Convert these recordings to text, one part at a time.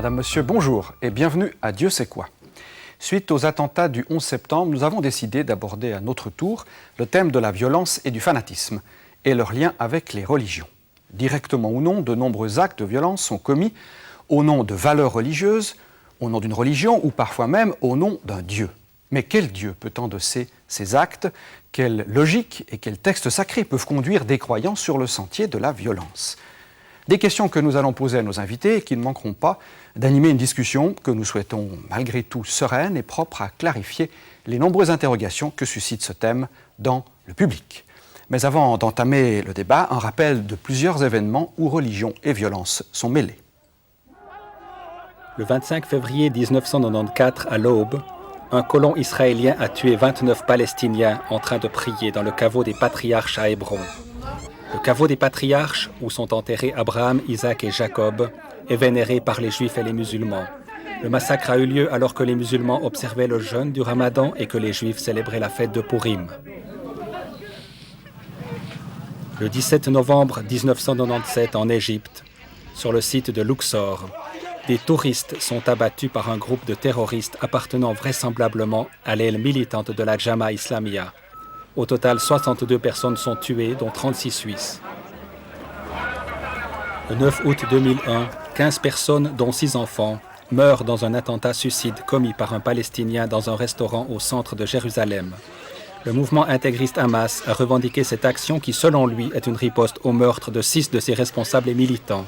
Madame, Monsieur, bonjour et bienvenue à Dieu sait quoi. Suite aux attentats du 11 septembre, nous avons décidé d'aborder à notre tour le thème de la violence et du fanatisme et leur lien avec les religions. Directement ou non, de nombreux actes de violence sont commis au nom de valeurs religieuses, au nom d'une religion ou parfois même au nom d'un Dieu. Mais quel Dieu peut endosser ces actes? Quelle logique et quels textes sacrés peuvent conduire des croyants sur le sentier de la violence? Des questions que nous allons poser à nos invités et qui ne manqueront pas d'animer une discussion que nous souhaitons malgré tout sereine et propre à clarifier les nombreuses interrogations que suscite ce thème dans le public. Mais avant d'entamer le débat, un rappel de plusieurs événements où religion et violence sont mêlés. Le 25 février 1994, à l'aube, un colon israélien a tué 29 Palestiniens en train de prier dans le caveau des patriarches à Hébron. Le caveau des patriarches, où sont enterrés Abraham, Isaac et Jacob, est vénéré par les Juifs et les musulmans. Le massacre a eu lieu alors que les musulmans observaient le jeûne du Ramadan et que les Juifs célébraient la fête de Pourim. Le 17 novembre 1997, en Égypte, sur le site de Luxor, des touristes sont abattus par un groupe de terroristes appartenant vraisemblablement à l'aile militante de la Jama'a Islamiyya. Au total, 62 personnes sont tuées, dont 36 Suisses. Le 9 août 2001, 15 personnes, dont 6 enfants, meurent dans un attentat suicide commis par un Palestinien dans un restaurant au centre de Jérusalem. Le mouvement intégriste Hamas a revendiqué cette action qui, selon lui, est une riposte au meurtre de 6 de ses responsables et militants.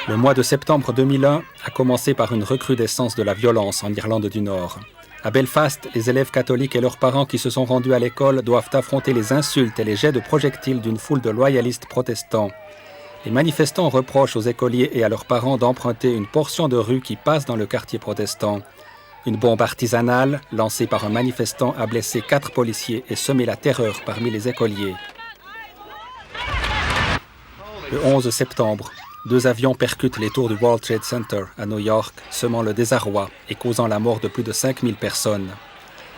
Le mois de septembre 2001 a commencé par une recrudescence de la violence en Irlande du Nord. À Belfast, les élèves catholiques et leurs parents qui se sont rendus à l'école doivent affronter les insultes et les jets de projectiles d'une foule de loyalistes protestants. Les manifestants reprochent aux écoliers et à leurs parents d'emprunter une portion de rue qui passe dans le quartier protestant. Une bombe artisanale, lancée par un manifestant, a blessé 4 policiers et semé la terreur parmi les écoliers. Le 11 septembre, 2 avions percutent les tours du World Trade Center à New York, semant le désarroi et causant la mort de plus de 5000 personnes.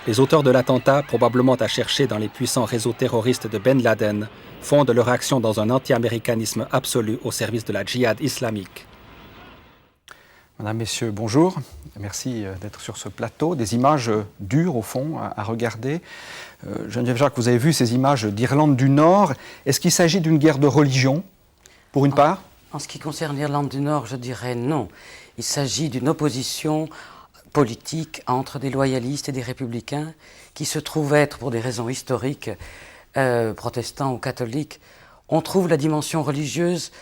Les auteurs de l'attentat, probablement à chercher dans les puissants réseaux terroristes de Ben Laden, fondent leur action dans un anti-américanisme absolu au service de la djihad islamique. Madame, Messieurs, bonjour. Merci d'être sur ce plateau. Des images dures, au fond, à regarder. Geneviève Jacques, vous avez vu ces images d'Irlande du Nord. Est-ce qu'il s'agit d'une guerre de religion, pour une part? En ce qui concerne l'Irlande du Nord, je dirais non. Il s'agit d'une opposition politique entre des loyalistes et des républicains qui se trouvent être, pour des raisons historiques, protestants ou catholiques. On trouve la dimension religieuse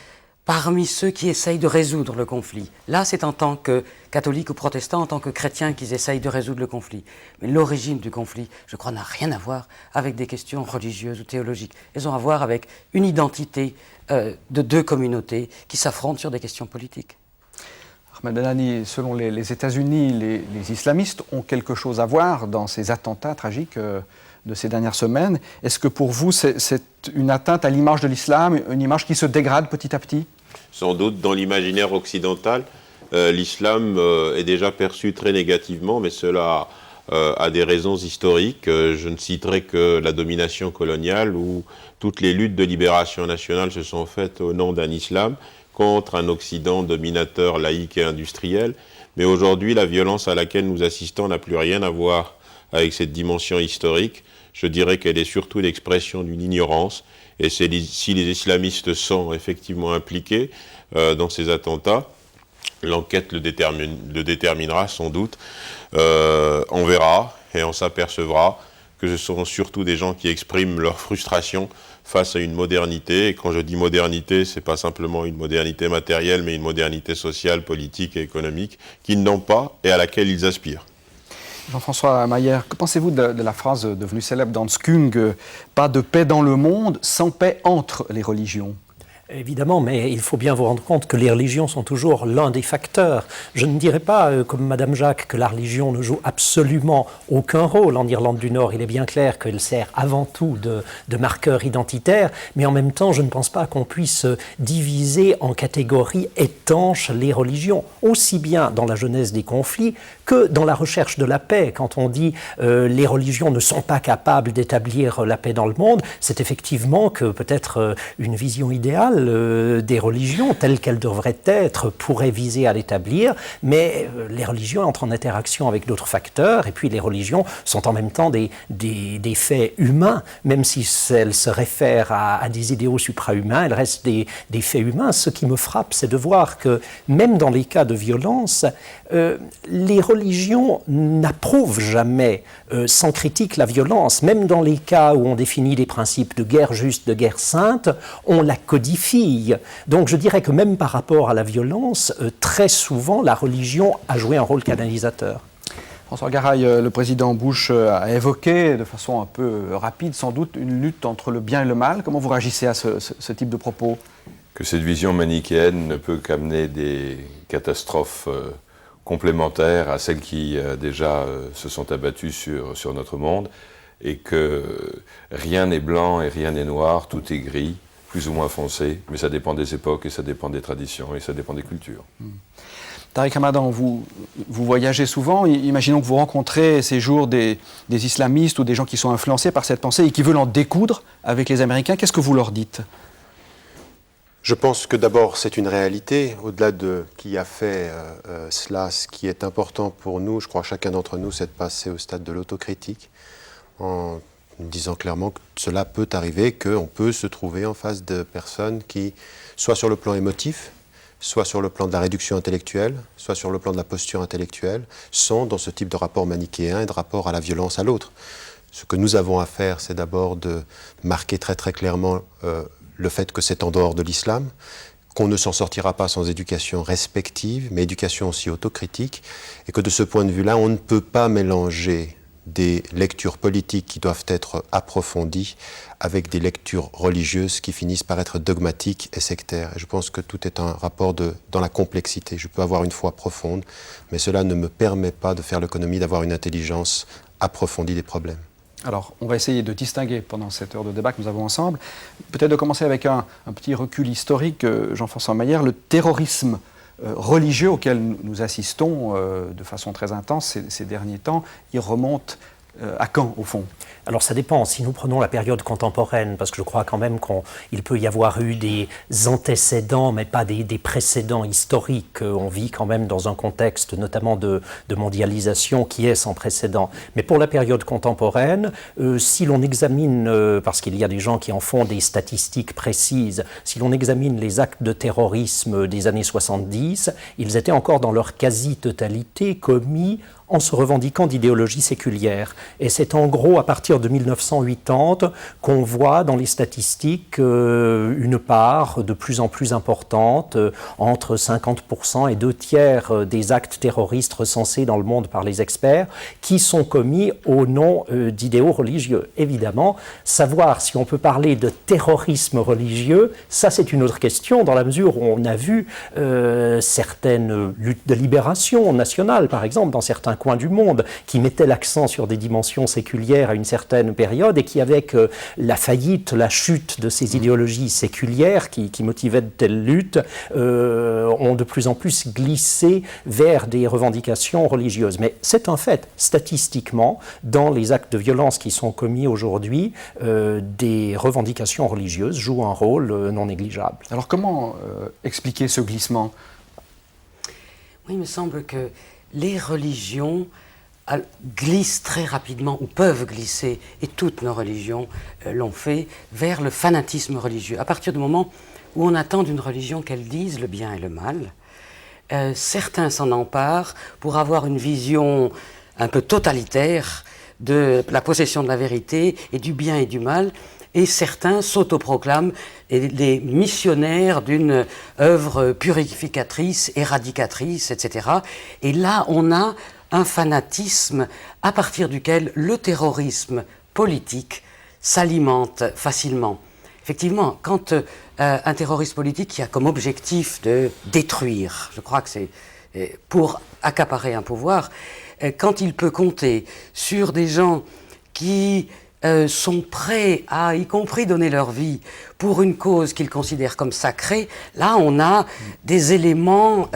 parmi ceux qui essayent de résoudre le conflit. Là, c'est en tant que catholiques ou protestants, en tant que chrétiens qu'ils essayent de résoudre le conflit. Mais l'origine du conflit, je crois, n'a rien à voir avec des questions religieuses ou théologiques. Elles ont à voir avec une identité de 2 communautés qui s'affrontent sur des questions politiques. Ahmed Benani, selon les États-Unis, les islamistes ont quelque chose à voir dans ces attentats tragiques de ces dernières semaines. Est-ce que pour vous, c'est une atteinte à l'image de l'islam, une image qui se dégrade petit à petit? Sans doute, dans l'imaginaire occidental, l'islam est déjà perçu très négativement, mais cela a des raisons historiques. Je ne citerai que la domination coloniale, où toutes les luttes de libération nationale se sont faites au nom d'un islam contre un Occident dominateur, laïque et industriel. Mais aujourd'hui, la violence à laquelle nous assistons n'a plus rien à voir avec cette dimension historique. Je dirais qu'elle est surtout l'expression d'une ignorance. Et si les islamistes sont effectivement impliqués dans ces attentats, l'enquête le déterminera sans doute. On verra et on s'apercevra que ce sont surtout des gens qui expriment leur frustration face à une modernité. Et quand je dis modernité, ce n'est pas simplement une modernité matérielle, mais une modernité sociale, politique et économique qu'ils n'ont pas et à laquelle ils aspirent. Jean-François Mayer, que pensez-vous de la phrase devenue célèbre dans Skung, « Pas de paix dans le monde sans paix entre les religions » ? Évidemment, mais il faut bien vous rendre compte que les religions sont toujours l'un des facteurs. Je ne dirais pas, comme Madame Jacques, que la religion ne joue absolument aucun rôle en Irlande du Nord. Il est bien clair qu'elle sert avant tout de marqueur identitaire, mais en même temps, je ne pense pas qu'on puisse diviser en catégories étanches les religions, aussi bien dans la genèse des conflits que dans la recherche de la paix. Quand on dit les religions ne sont pas capables d'établir la paix dans le monde, c'est effectivement que peut-être une vision idéale, morale des religions, telle qu'elle devrait être, pourrait viser à l'établir, mais les religions entrent en interaction avec d'autres facteurs, et puis les religions sont en même temps des faits humains, même si elles se réfèrent à des idéaux suprahumains, elles restent des faits humains. Ce qui me frappe, c'est de voir que même dans les cas de violence, les religions n'approuvent jamais sans critique la violence. Même dans les cas où on définit des principes de guerre juste, de guerre sainte, on la codifie. Donc je dirais que même par rapport à la violence, très souvent la religion a joué un rôle canalisateur. François Garay, le président Bush a évoqué de façon un peu rapide sans doute une lutte entre le bien et le mal. Comment vous réagissez à ce type de propos ? Que cette vision manichéenne ne peut qu'amener des catastrophes complémentaires à celles qui déjà se sont abattues sur notre monde, et que rien n'est blanc et rien n'est noir, tout est gris, plus ou moins foncé, mais ça dépend des époques et ça dépend des traditions et ça dépend des cultures. Tariq Ramadan, vous voyagez souvent, imaginons que vous rencontrez ces jours des islamistes ou des gens qui sont influencés par cette pensée et qui veulent en découdre avec les Américains, qu'est-ce que vous leur dites ? Je pense que d'abord c'est une réalité, au-delà de qui a fait cela, ce qui est important pour nous, je crois chacun d'entre nous, c'est de passer au stade de l'autocritique, en disant clairement que cela peut arriver, qu'on peut se trouver en face de personnes qui, soit sur le plan émotif, soit sur le plan de la réduction intellectuelle, soit sur le plan de la posture intellectuelle, sont dans ce type de rapport manichéen et de rapport à la violence à l'autre. Ce que nous avons à faire, c'est d'abord de marquer très très clairement le fait que c'est en dehors de l'islam, qu'on ne s'en sortira pas sans éducation respective, mais éducation aussi autocritique, et que de ce point de vue-là, on ne peut pas mélanger des lectures politiques qui doivent être approfondies avec des lectures religieuses qui finissent par être dogmatiques et sectaires. Et je pense que tout est un rapport dans la complexité. Je peux avoir une foi profonde, mais cela ne me permet pas de faire l'économie d'avoir une intelligence approfondie des problèmes. Alors, on va essayer de distinguer pendant cette heure de débat que nous avons ensemble, peut-être de commencer avec un petit recul historique, Jean-François Maillère, le terrorisme religieux auquel nous assistons de façon très intense ces derniers temps, il remonte à quand, au fond ? Alors ça dépend, si nous prenons la période contemporaine, parce que je crois quand même qu'il peut y avoir eu des antécédents, mais pas des précédents historiques. On vit quand même dans un contexte notamment de mondialisation qui est sans précédent. Mais pour la période contemporaine, si l'on examine, parce qu'il y a des gens qui en font des statistiques précises, si l'on examine les actes de terrorisme des années 70, ils étaient encore dans leur quasi-totalité commis en se revendiquant d'idéologie séculière. Et c'est en gros à partir de 1980 qu'on voit dans les statistiques une part de plus en plus importante, entre 50% et 2/3 des actes terroristes recensés dans le monde par les experts, qui sont commis au nom d'idéaux religieux. Évidemment, savoir si on peut parler de terrorisme religieux, ça c'est une autre question, dans la mesure où on a vu certaines luttes de libération nationale, par exemple, dans certains coins du monde, qui mettaient l'accent sur des dimensions séculières à une certaine période et qui, avec la faillite, la chute de ces idéologies séculières qui motivaient de telles luttes, ont de plus en plus glissé vers des revendications religieuses. Mais c'est un fait, statistiquement, dans les actes de violence qui sont commis aujourd'hui, des revendications religieuses jouent un rôle non négligeable. Alors comment expliquer ce glissement ? Oui, il me semble que les religions glissent très rapidement, ou peuvent glisser, et toutes nos religions l'ont fait, vers le fanatisme religieux. À partir du moment où on attend d'une religion qu'elle dise le bien et le mal, certains s'en emparent pour avoir une vision un peu totalitaire de la possession de la vérité et du bien et du mal, et certains s'autoproclament les missionnaires d'une œuvre purificatrice, éradicatrice, etc. Et là, on a un fanatisme à partir duquel le terrorisme politique s'alimente facilement. Effectivement, quand un terroriste politique qui a comme objectif de détruire, je crois que c'est pour accaparer un pouvoir, quand il peut compter sur des gens qui sont prêts à, y compris donner leur vie pour une cause qu'ils considèrent comme sacrée, là on a des éléments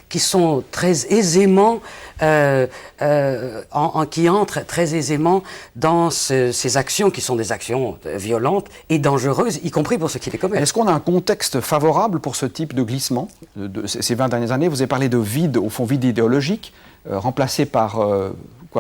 qui sont très aisément, qui entrent très aisément dans ces actions qui sont des actions violentes et dangereuses, y compris pour ceux qui les commettent. Est-ce qu'on a un contexte favorable pour ce type de glissement de ces 20 dernières années? Vous avez parlé de vide, au fond vide idéologique, remplacé par...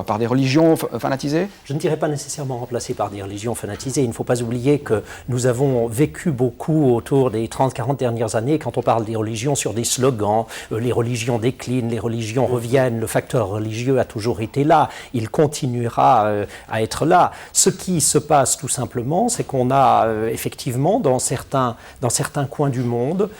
par des religions fanatisées? Je ne dirais pas nécessairement remplacé par des religions fanatisées. Il ne faut pas oublier que nous avons vécu beaucoup autour des 30-40 dernières années, quand on parle des religions, sur des slogans. Les religions déclinent, les religions reviennent, le facteur religieux a toujours été là, il continuera à être là. Ce qui se passe tout simplement, c'est qu'on a effectivement dans certains coins du monde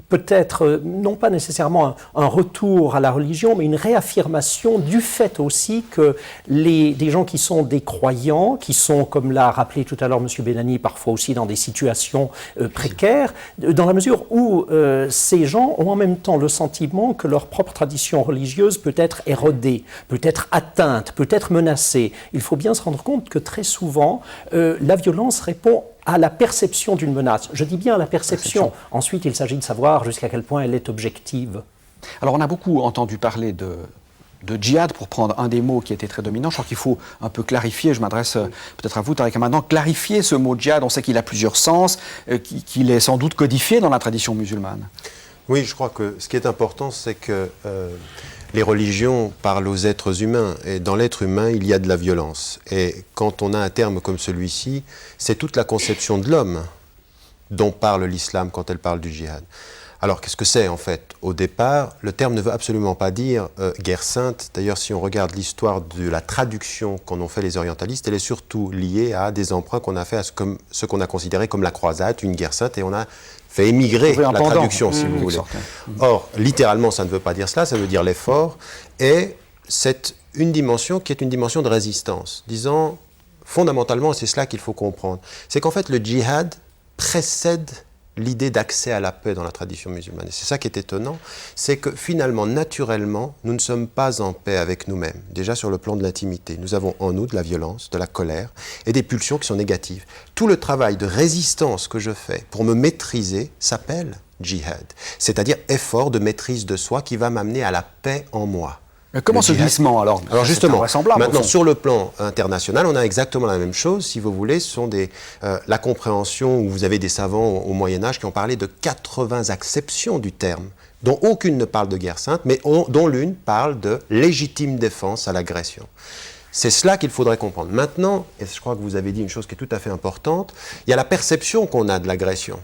peut-être, non pas nécessairement un retour à la religion, mais une réaffirmation du fait aussi que des gens qui sont des croyants, qui sont, comme l'a rappelé tout à l'heure M. Benani, parfois aussi dans des situations précaires, dans la mesure où ces gens ont en même temps le sentiment que leur propre tradition religieuse peut être érodée, peut être atteinte, peut être menacée. Il faut bien se rendre compte que très souvent, la violence répond à la perception d'une menace. Je dis bien à la perception. Ensuite, il s'agit de savoir jusqu'à quel point elle est objective. Alors, on a beaucoup entendu parler de djihad, pour prendre un des mots qui était très dominant. Je crois qu'il faut un peu clarifier, je m'adresse peut-être à vous, Tariq Ramadan, clarifier ce mot djihad. On sait qu'il a plusieurs sens, qu'il est sans doute codifié dans la tradition musulmane. Oui, je crois que ce qui est important, c'est que les religions parlent aux êtres humains, et dans l'être humain, il y a de la violence. Et quand on a un terme comme celui-ci, c'est toute la conception de l'homme dont parle l'islam quand elle parle du djihad. Alors, qu'est-ce que c'est en fait? Au départ, le terme ne veut absolument pas dire guerre sainte. D'ailleurs, si on regarde l'histoire de la traduction qu'en ont fait les orientalistes, elle est surtout liée à des emprunts qu'on a fait à ce qu'on a considéré comme la croisade, une guerre sainte, et on a fait émigrer la traduction, si vous voulez. Or, littéralement, ça ne veut pas dire cela, ça veut dire l'effort, et c'est une dimension qui est une dimension de résistance. Disons, fondamentalement, c'est cela qu'il faut comprendre, c'est qu'en fait, le djihad précède l'idée d'accès à la paix dans la tradition musulmane. Et c'est ça qui est étonnant, c'est que finalement, naturellement, nous ne sommes pas en paix avec nous-mêmes. Déjà sur le plan de l'intimité, nous avons en nous de la violence, de la colère et des pulsions qui sont négatives. Tout le travail de résistance que je fais pour me maîtriser s'appelle djihad, c'est-à-dire effort de maîtrise de soi qui va m'amener à la paix en moi. Mais comment ce glissement alors? Alors justement, maintenant sur le plan international, on a exactement la même chose, si vous voulez, ce sont la compréhension où vous avez des savants au Moyen-Âge qui ont parlé de 80 acceptions du terme, dont aucune ne parle de guerre sainte, mais dont l'une parle de légitime défense à l'agression. C'est cela qu'il faudrait comprendre. Maintenant, et je crois que vous avez dit une chose qui est tout à fait importante, il y a la perception qu'on a de l'agression,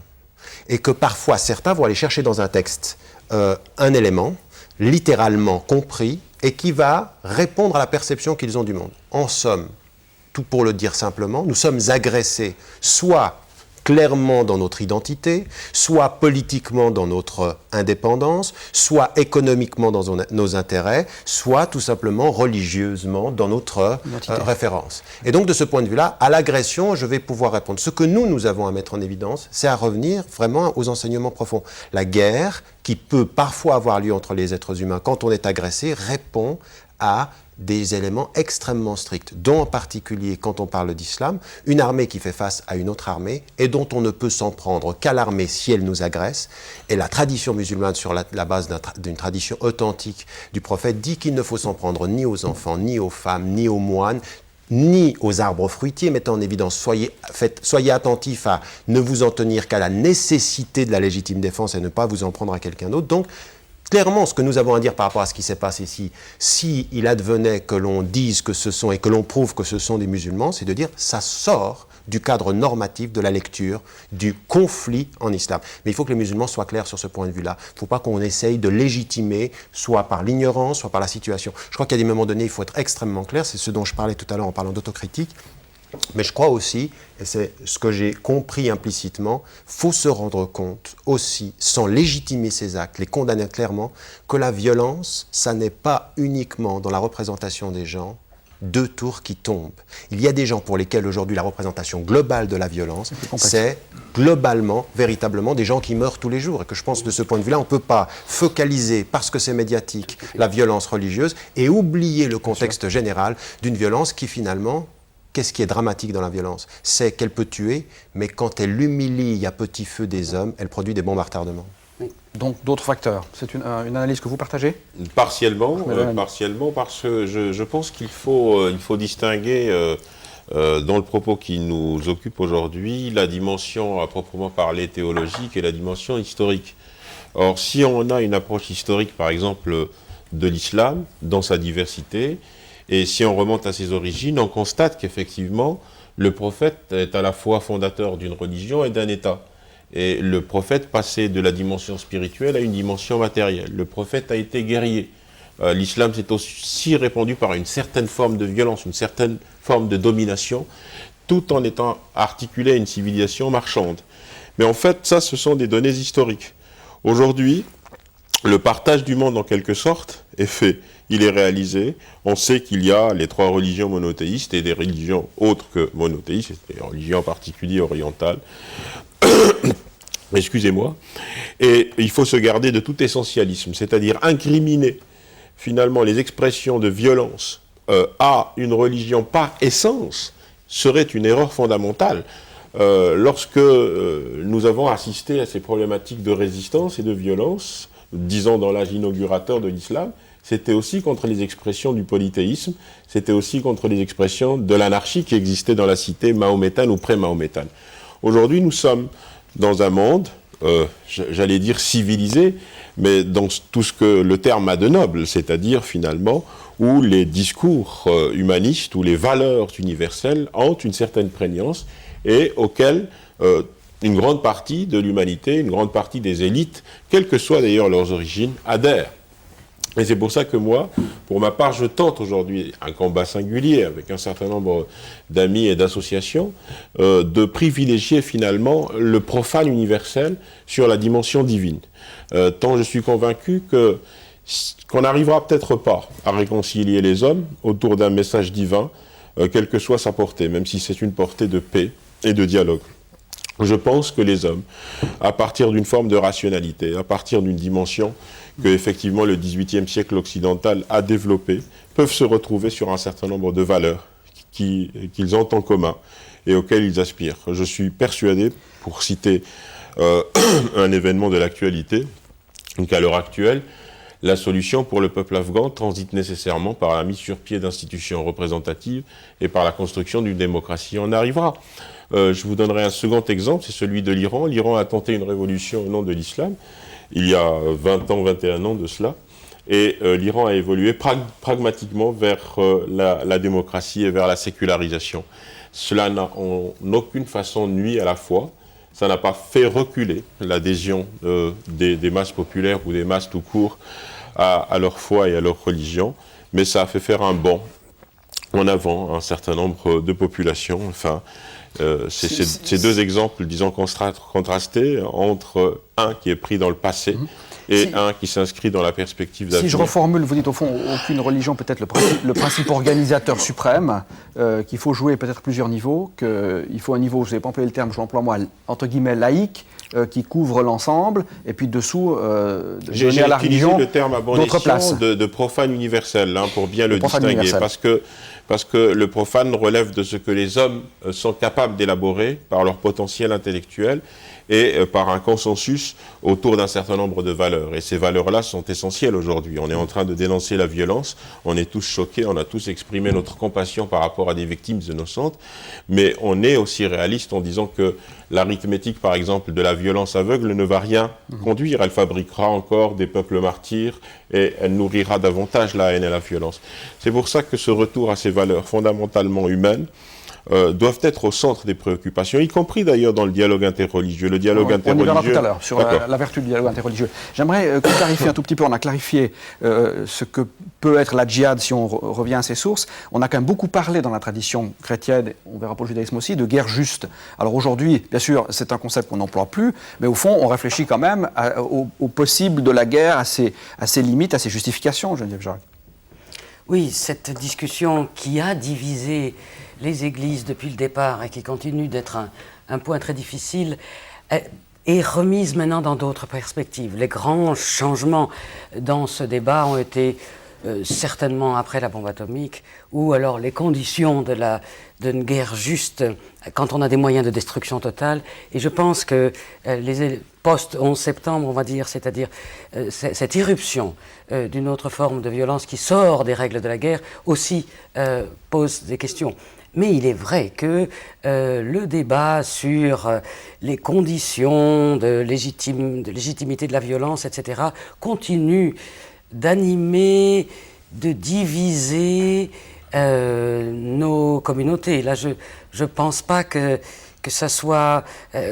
et que parfois certains vont aller chercher dans un texte un élément, littéralement compris, et qui va répondre à la perception qu'ils ont du monde. En somme, tout pour le dire simplement, nous sommes agressés soit clairement dans notre identité, soit politiquement dans notre indépendance, soit économiquement dans nos intérêts, soit tout simplement religieusement dans notre référence. Et donc de ce point de vue-là, à l'agression, je vais pouvoir répondre. Ce que nous avons à mettre en évidence, c'est à revenir vraiment aux enseignements profonds. La guerre, qui peut parfois avoir lieu entre les êtres humains quand on est agressé, répond à des éléments extrêmement stricts, dont en particulier, quand on parle d'islam, une armée qui fait face à une autre armée et dont on ne peut s'en prendre qu'à l'armée si elle nous agresse. Et la tradition musulmane, sur la base d'une tradition authentique du prophète, dit qu'il ne faut s'en prendre ni aux enfants, ni aux femmes, ni aux moines, ni aux arbres fruitiers, mettant en évidence, soyez attentifs à ne vous en tenir qu'à la nécessité de la légitime défense et ne pas vous en prendre à quelqu'un d'autre. Donc, clairement, ce que nous avons à dire par rapport à ce qui s'est passé ici, si il advenait que l'on dise que ce sont et que l'on prouve que ce sont des musulmans, c'est de dire ça sort du cadre normatif de la lecture du conflit en islam. Mais il faut que les musulmans soient clairs sur ce point de vue-là. Il ne faut pas qu'on essaye de légitimer, soit par l'ignorance, soit par la situation. Je crois qu'à des moments donnés, il faut être extrêmement clair. C'est ce dont je parlais tout à l'heure en parlant d'autocritique. Mais je crois aussi, et c'est ce que j'ai compris implicitement, il faut se rendre compte aussi, sans légitimer ces actes, les condamner clairement, que la violence, ça n'est pas uniquement dans la représentation des gens, deux tours qui tombent. Il y a des gens pour lesquels aujourd'hui la représentation globale de la violence, c'est globalement, véritablement des gens qui meurent tous les jours. Et que je pense de ce point de vue-là, on ne peut pas focaliser, parce que c'est médiatique, la violence religieuse et oublier le contexte général d'une violence qui finalement qu'est-ce qui est dramatique dans la violence? C'est qu'elle peut tuer, mais quand elle humilie à petit feu des hommes, elle produit des bombes à retardement. Donc d'autres facteurs. C'est une analyse que vous partagez? Partiellement, partiellement, parce que je pense qu'il faut distinguer dans le propos qui nous occupe aujourd'hui la dimension à proprement parler théologique et la dimension historique. Or, si on a une approche historique, par exemple, de l'islam, dans sa diversité, et si on remonte à ses origines, on constate qu'effectivement, le prophète est à la fois fondateur d'une religion et d'un État. Et le prophète passait de la dimension spirituelle à une dimension matérielle. Le prophète a été guerrier. L'islam s'est aussi répandu par une certaine forme de violence, une certaine forme de domination, tout en étant articulé à une civilisation marchande. Mais en fait, ça, ce sont des données historiques. Aujourd'hui, le partage du monde, en quelque sorte, est fait. Il est réalisé. On sait qu'il y a les 3 religions monothéistes et des religions autres que monothéistes, des religions en particulier orientales. Excusez-moi. Et il faut se garder de tout essentialisme, c'est-à-dire incriminer finalement les expressions de violence à une religion par essence serait une erreur fondamentale. Lorsque nous avons assisté à ces problématiques de résistance et de violence, disons dans l'âge inaugurateur de l'islam, c'était aussi contre les expressions du polythéisme, c'était aussi contre les expressions de l'anarchie qui existait dans la cité mahométane ou pré-mahométane. Aujourd'hui, nous sommes dans un monde, j'allais dire civilisé, mais dans tout ce que le terme a de noble, c'est-à-dire finalement où les discours humanistes, où les valeurs universelles ont une certaine prégnance et auxquelles une grande partie de l'humanité, une grande partie des élites, quelles que soient d'ailleurs leurs origines, adhèrent. Et c'est pour ça que moi, pour ma part, je tente aujourd'hui un combat singulier avec un certain nombre d'amis et d'associations de privilégier finalement le profane universel sur la dimension divine. Tant je suis convaincu qu'on n'arrivera peut-être pas à réconcilier les hommes autour d'un message divin, quelle que soit sa portée, même si c'est une portée de paix et de dialogue. Je pense que les hommes, à partir d'une forme de rationalité, à partir d'une dimension que effectivement le XVIIIe siècle occidental a développée, peuvent se retrouver sur un certain nombre de valeurs qu'ils ont en commun et auxquelles ils aspirent. Je suis persuadé, pour citer un événement de l'actualité, qu'à l'heure actuelle, la solution pour le peuple afghan transite nécessairement par la mise sur pied d'institutions représentatives et par la construction d'une démocratie. On arrivera. Je vous donnerai un second exemple, c'est celui de l'Iran. L'Iran a tenté une révolution au nom de l'islam, il y a 20 ans, 21 ans de cela, et l'Iran a évolué pragmatiquement vers la démocratie et vers la sécularisation. Cela n'a en aucune façon nui à la foi, ça n'a pas fait reculer l'adhésion des masses populaires ou des masses tout court à leur foi et à leur religion, mais ça a fait faire un bond en avant à un certain nombre de populations. Enfin, ces deux exemples, disons, contrastés entre un qui est pris dans le passé et un qui s'inscrit dans la perspective d'avenir. Si je reformule, vous dites au fond, aucune religion peut être le principe organisateur suprême, qu'il faut jouer peut-être plusieurs niveaux, qu'il faut un niveau, je n'ai pas employé le terme, je l'emploie moi, entre guillemets laïque, qui couvre l'ensemble, et puis dessous, donner à la religion le terme à bon escient de profane universel, hein, pour bien le distinguer, parce que le profane relève de ce que les hommes sont capables d'élaborer par leur potentiel intellectuel et par un consensus autour d'un certain nombre de valeurs. Et ces valeurs-là sont essentielles aujourd'hui. On est en train de dénoncer la violence, on est tous choqués, on a tous exprimé notre compassion par rapport à des victimes innocentes, mais on est aussi réaliste en disant que l'arithmétique, par exemple, de la violence aveugle ne va rien conduire. Elle fabriquera encore des peuples martyrs et elle nourrira davantage la haine et la violence. C'est pour ça que ce retour à ces valeurs fondamentalement humaines doivent être au centre des préoccupations, y compris d'ailleurs dans le dialogue interreligieux. Le dialogue interreligieux... On y verra tout à l'heure sur la vertu du dialogue interreligieux. J'aimerais clarifier un tout petit peu, on a clarifié ce que peut être la djihad si on revient à ses sources. On a quand même beaucoup parlé dans la tradition chrétienne, on verra pour le judaïsme aussi, de guerre juste. Alors aujourd'hui, bien sûr, c'est un concept qu'on n'emploie plus, mais au fond, on réfléchit quand même au possible de la guerre, à ses limites, à ses justifications, Geneviève Jacques. Oui, cette discussion qui a divisé les églises depuis le départ et qui continue d'être un point très difficile est remise maintenant dans d'autres perspectives. Les grands changements dans ce débat ont été certainement après la bombe atomique, ou alors les conditions d'une guerre juste quand on a des moyens de destruction totale. Et je pense que les post-11 septembre, on va dire, c'est-à-dire cette irruption d'une autre forme de violence qui sort des règles de la guerre, aussi pose des questions. Mais il est vrai que le débat sur les conditions de légitimité de la violence, etc., continue d'animer, de diviser nos communautés. Là, je ne pense pas que ça soit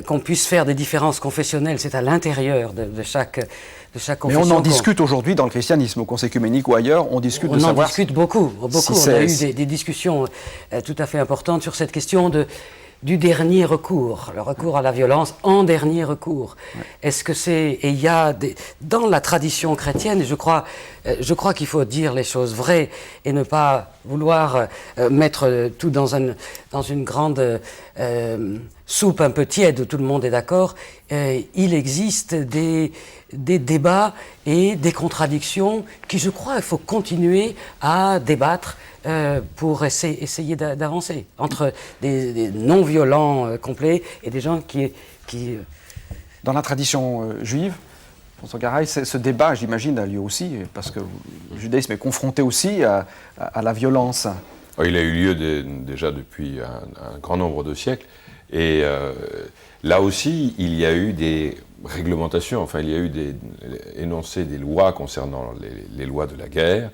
qu'on puisse faire des différences confessionnelles. C'est à l'intérieur de chaque confession. Mais on en discute aujourd'hui dans le christianisme, au Conseil œcuménique ou ailleurs, on discute de savoir... On en discute beaucoup. Si on a eu des discussions tout à fait importantes sur cette question du dernier recours, le recours à la violence en dernier recours. Ouais. Est-ce que c'est... Et il y a dans la tradition chrétienne, je crois qu'il faut dire les choses vraies et ne pas vouloir mettre tout dans une grande soupe un peu tiède où tout le monde est d'accord. Il existe des débats et des contradictions qui, je crois, il faut continuer à débattre pour essayer d'avancer entre des non-violents complets et des gens qui... Dans la tradition juive, François Garay, ce débat, j'imagine, a lieu aussi, parce que le judaïsme est confronté aussi à la violence. Il a eu lieu déjà depuis un grand nombre de siècles, et là aussi, il y a eu des réglementations, enfin, il y a eu énoncé des lois concernant les lois de la guerre,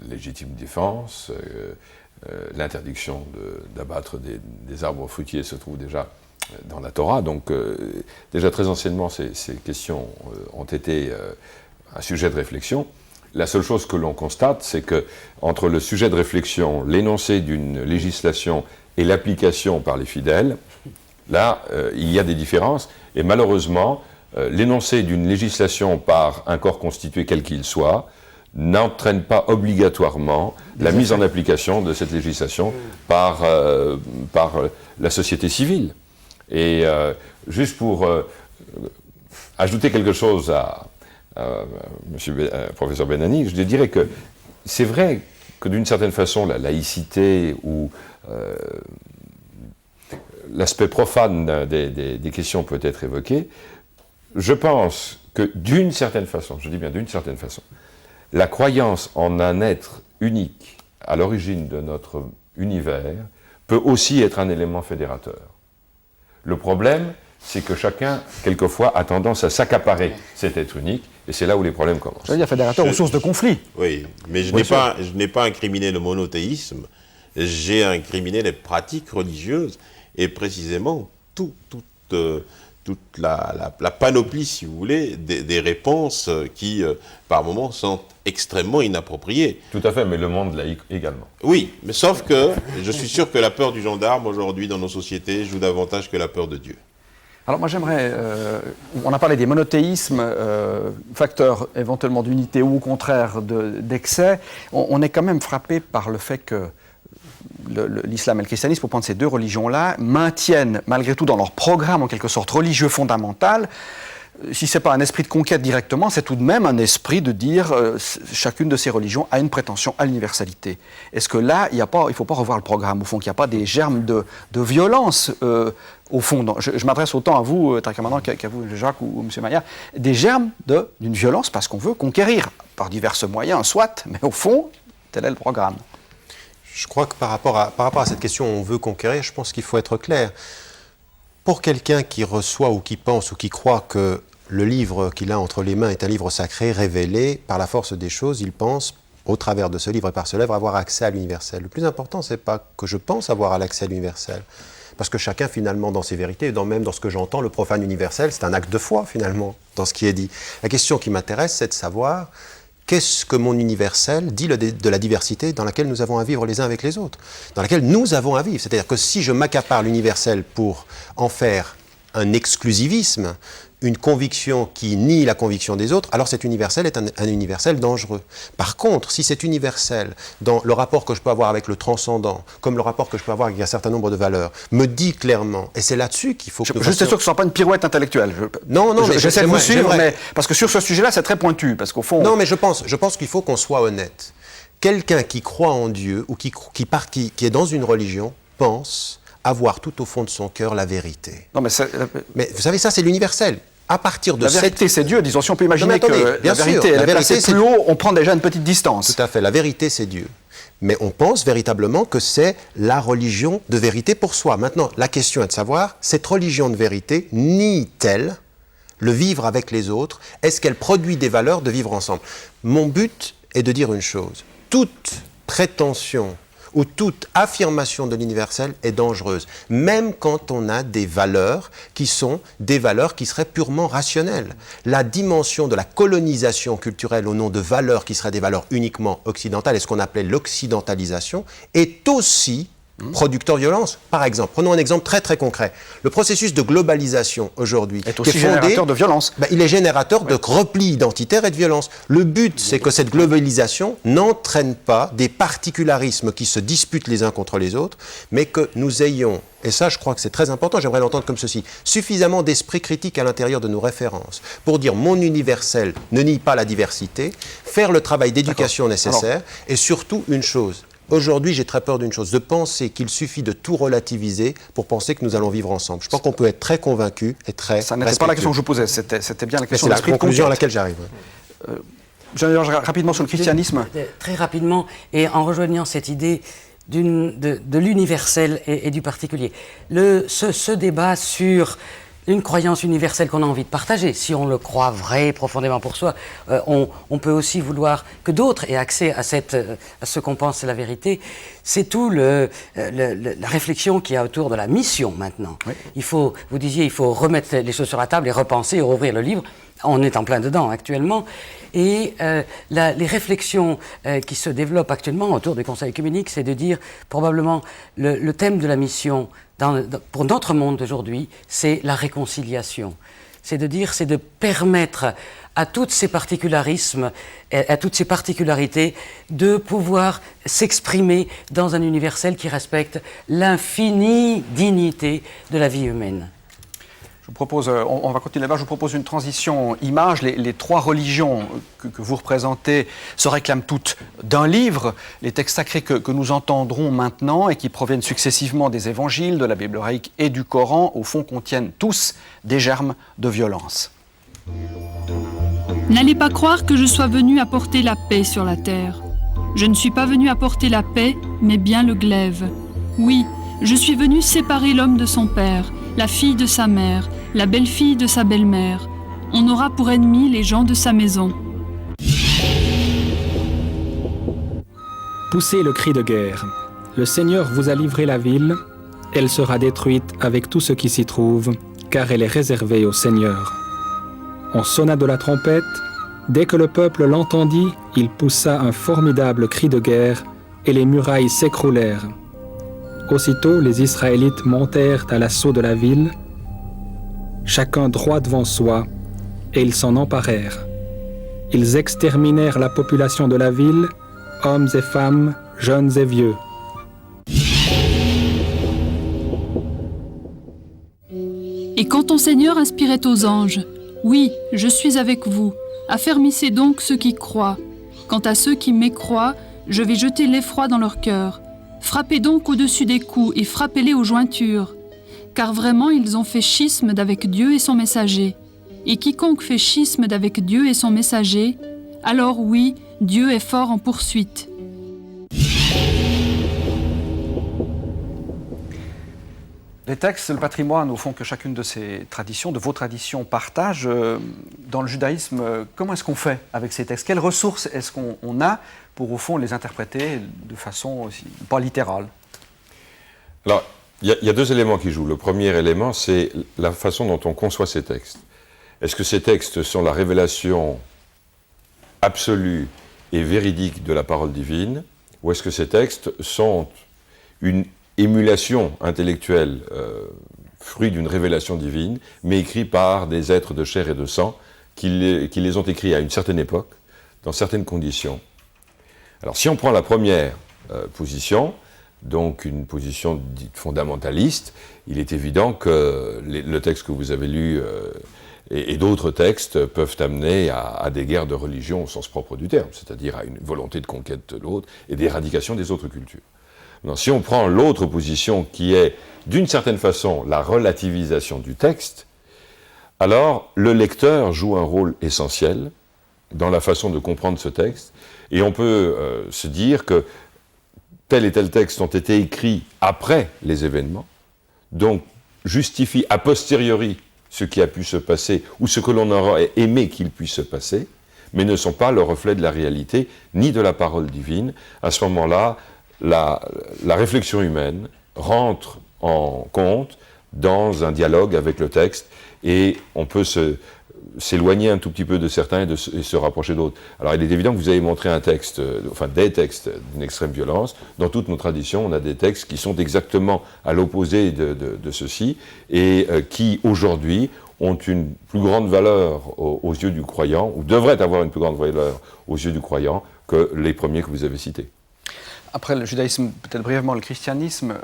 légitime défense, l'interdiction d'abattre des arbres fruitiers se trouve déjà dans la Torah. Donc, déjà très anciennement, ces questions ont été un sujet de réflexion. La seule chose que l'on constate, c'est que entre le sujet de réflexion, l'énoncé d'une législation et l'application par les fidèles, là, il y a des différences. Et malheureusement, l'énoncé d'une législation par un corps constitué quel qu'il soit n'entraîne pas obligatoirement la mise en application de cette législation par la société civile. Et juste pour ajouter quelque chose à professeur Benani, je dirais que c'est vrai que d'une certaine façon la laïcité ou l'aspect profane des questions peut être évoqué. Je pense que d'une certaine façon, je dis bien d'une certaine façon, la croyance en un être unique à l'origine de notre univers peut aussi être un élément fédérateur. Le problème, c'est que chacun, quelquefois, a tendance à s'accaparer cet être unique, et c'est là où les problèmes commencent. Ça veut dire fédérateur aux sources de conflit. Oui, mais je n'ai pas incriminé le monothéisme, j'ai incriminé les pratiques religieuses, et précisément toute la panoplie, si vous voulez, des réponses qui, par moments, sont extrêmement inappropriées. Tout à fait, mais le monde laïque également. Oui, mais sauf que je suis sûr que la peur du gendarme, aujourd'hui, dans nos sociétés, joue davantage que la peur de Dieu. Alors moi j'aimerais, on a parlé des monothéismes, facteurs éventuellement d'unité ou au contraire d'excès. On est quand même frappé par le fait que l'islam et le christianisme, pour prendre ces deux religions-là, maintiennent malgré tout dans leur programme en quelque sorte religieux fondamental, si ce n'est pas un esprit de conquête directement, c'est tout de même un esprit de dire chacune de ces religions a une prétention à l'universalité. Est-ce que là, il ne faut pas revoir le programme, au fond, qu'il n'y a pas des germes de violence au fond? Je m'adresse autant à vous, Tarek-Ramadan, qu'à vous, Jacques ou M. Maillard, des germes d'une violence parce qu'on veut conquérir, par divers moyens, soit, mais au fond, tel est le programme. Je crois que par rapport à cette question, on veut conquérir, je pense qu'il faut être clair. Pour quelqu'un qui reçoit ou qui pense ou qui croit que le livre qu'il a entre les mains est un livre sacré, révélé, par la force des choses, il pense, au travers de ce livre et par ce livre, avoir accès à l'universel. Le plus important, ce n'est pas que je pense avoir l'accès à l'universel. Parce que chacun, finalement, dans ses vérités, même dans ce que j'entends, le profane universel, c'est un acte de foi, finalement, dans ce qui est dit. La question qui m'intéresse, c'est de savoir qu'est-ce que mon universel dit de la diversité dans laquelle nous avons à vivre les uns avec les autres, dans laquelle nous avons à vivre. C'est-à-dire que si je m'accapare l'universel pour en faire un exclusivisme, une conviction qui nie la conviction des autres, alors cet universel est un universel dangereux. Par contre, si cet universel, dans le rapport que je peux avoir avec le transcendant, comme le rapport que je peux avoir avec un certain nombre de valeurs, me dit clairement, et c'est là-dessus qu'il faut que nous fassions... Je suis sûr que ce ne soit pas une pirouette intellectuelle. Non, mais j'essaie de vous suivre, mais parce que sur ce sujet-là, c'est très pointu, parce qu'au fond... Non, mais je pense qu'il faut qu'on soit honnête. quelqu'un qui croit en Dieu ou qui est dans une religion pense avoir tout au fond de son cœur la vérité. Non, mais vous savez, ça c'est l'universel. À partir de la vérité, c'est Dieu. Disons, si on peut imaginer que la vérité, elle est placée plus haut, on prend déjà une petite distance. Tout à fait. La vérité, c'est Dieu. Mais on pense véritablement que c'est la religion de vérité pour soi. Maintenant, la question est de savoir, cette religion de vérité nie-t-elle le vivre avec les autres? Est-ce qu'elle produit des valeurs de vivre ensemble? Mon but est de dire une chose. Toute prétention où toute affirmation de l'universel est dangereuse, même quand on a des valeurs qui sont des valeurs qui seraient purement rationnelles. La dimension de la colonisation culturelle au nom de valeurs qui seraient des valeurs uniquement occidentales, et ce qu'on appelait l'occidentalisation, est aussi producteur de violence. Par exemple, prenons un exemple très très concret. Le processus de globalisation aujourd'hui est aussi générateur de violence. Il est générateur de repli identitaire et de violence. Le but, c'est que cette globalisation n'entraîne pas des particularismes qui se disputent les uns contre les autres, mais que nous ayons, et ça je crois que c'est très important, j'aimerais l'entendre comme ceci, suffisamment d'esprit critique à l'intérieur de nos références pour dire mon universel ne nie pas la diversité, faire le travail d'éducation nécessaire, et surtout une chose. Aujourd'hui, j'ai très peur d'une chose, de penser qu'il suffit de tout relativiser pour penser que nous allons vivre ensemble. Je pense qu'on peut être très convaincu et très Ça n'était pas la question que je posais, c'était bien la question de l'esprit de conclusion à laquelle j'arrive. Rapidement sur le christianisme. Très rapidement, et en rejoignant cette idée de l'universel et du particulier. Ce débat sur une croyance universelle qu'on a envie de partager, si on le croit vrai profondément pour soi, on peut aussi vouloir que d'autres aient accès à ce qu'on pense c'est la vérité. C'est tout la réflexion qu'il y a autour de la mission maintenant. Oui. Vous disiez, il faut remettre les choses sur la table et repenser, rouvrir le livre. On est en plein dedans actuellement. Et les réflexions qui se développent actuellement autour du Conseil œcuménique, c'est de dire probablement le thème de la mission pour notre monde d'aujourd'hui, c'est la réconciliation. C'est de permettre à tous ces particularismes, à toutes ces particularités, de pouvoir s'exprimer dans un universel qui respecte l'infinie dignité de la vie humaine. Je vous propose, on va continuer là-bas, je vous propose une transition image. Les trois religions que vous représentez se réclament toutes d'un livre. Les textes sacrés que nous entendrons maintenant et qui proviennent successivement des évangiles, de la Bible hébraïque et du Coran, au fond contiennent tous des germes de violence. N'allez pas croire que je sois venu apporter la paix sur la terre. Je ne suis pas venu apporter la paix, mais bien le glaive. Oui, je suis venu séparer l'homme de son père, la fille de sa mère, la belle-fille de sa belle-mère. On aura pour ennemis les gens de sa maison. Poussez le cri de guerre. Le Seigneur vous a livré la ville. Elle sera détruite avec tout ce qui s'y trouve, car elle est réservée au Seigneur. On sonna de la trompette. Dès que le peuple l'entendit, il poussa un formidable cri de guerre, et les murailles s'écroulèrent. Aussitôt, les Israélites montèrent à l'assaut de la ville, chacun droit devant soi, et ils s'en emparèrent. Ils exterminèrent la population de la ville, hommes et femmes, jeunes et vieux. Et quand ton Seigneur inspirait aux anges, « Oui, je suis avec vous, affermissez donc ceux qui croient. Quant à ceux qui mécroient, je vais jeter l'effroi dans leur cœur. Frappez donc au-dessus des coups et frappez-les aux jointures. Car vraiment ils ont fait schisme d'avec Dieu et son messager. Et quiconque fait schisme d'avec Dieu et son messager, alors oui, Dieu est fort en poursuite. » Les textes, le patrimoine, au fond, que chacune de ces traditions, de vos traditions, partage. Dans le judaïsme, comment est-ce qu'on fait avec ces textes? Quelles ressources est-ce qu'on a pour, au fond, les interpréter de façon aussi, pas littérale? Alors, il y a deux éléments qui jouent. Le premier élément, c'est la façon dont on conçoit ces textes. Est-ce que ces textes sont la révélation absolue et véridique de la parole divine, ou est-ce que ces textes sont une émulation intellectuelle, fruit d'une révélation divine, mais écrits par des êtres de chair et de sang qui les ont écrits à une certaine époque, dans certaines conditions. Alors si on prend la première position, donc une position dite fondamentaliste, il est évident que le texte que vous avez lu Et d'autres textes peuvent amener à des guerres de religion au sens propre du terme, c'est-à-dire à une volonté de conquête de l'autre et d'éradication des autres cultures. Maintenant, si on prend l'autre position qui est, d'une certaine façon, la relativisation du texte, alors le lecteur joue un rôle essentiel dans la façon de comprendre ce texte, et on peut se dire que tel et tel texte ont été écrits après les événements, donc justifient a posteriori ce qui a pu se passer, ou ce que l'on aurait aimé qu'il puisse se passer, mais ne sont pas le reflet de la réalité, ni de la parole divine. À ce moment-là, la réflexion humaine rentre en compte dans un dialogue avec le texte, et on peut s'éloigner un tout petit peu de certains et se rapprocher d'autres. Alors il est évident que vous avez montré un texte, enfin des textes d'une extrême violence. Dans toutes nos traditions, on a des textes qui sont exactement à l'opposé de ceci, et qui aujourd'hui ont une plus grande valeur aux yeux du croyant, ou devraient avoir une plus grande valeur aux yeux du croyant, que les premiers que vous avez cités. Après le judaïsme, peut-être brièvement le christianisme,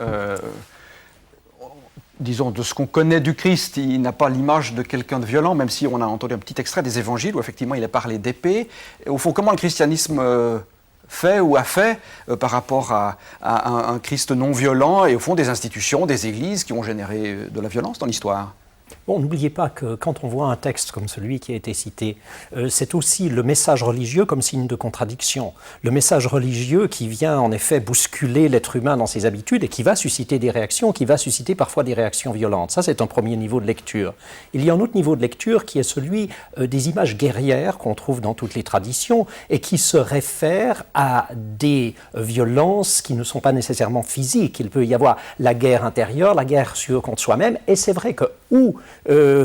disons, de ce qu'on connaît du Christ, il n'a pas l'image de quelqu'un de violent, même si on a entendu un petit extrait des évangiles où effectivement il est parlé d'épée. Au fond, comment le christianisme fait ou a fait par rapport à un Christ non violent, et au fond des institutions, des églises qui ont généré de la violence dans l'histoire? Bon, n'oubliez pas que quand on voit un texte comme celui qui a été cité, c'est aussi le message religieux comme signe de contradiction. Le message religieux qui vient en effet bousculer l'être humain dans ses habitudes et qui va susciter des réactions, qui va susciter parfois des réactions violentes. Ça, c'est un premier niveau de lecture. Il y a un autre niveau de lecture qui est celui des images guerrières qu'on trouve dans toutes les traditions et qui se réfèrent à des violences qui ne sont pas nécessairement physiques. Il peut y avoir la guerre intérieure, la guerre contre soi-même, et c'est vrai que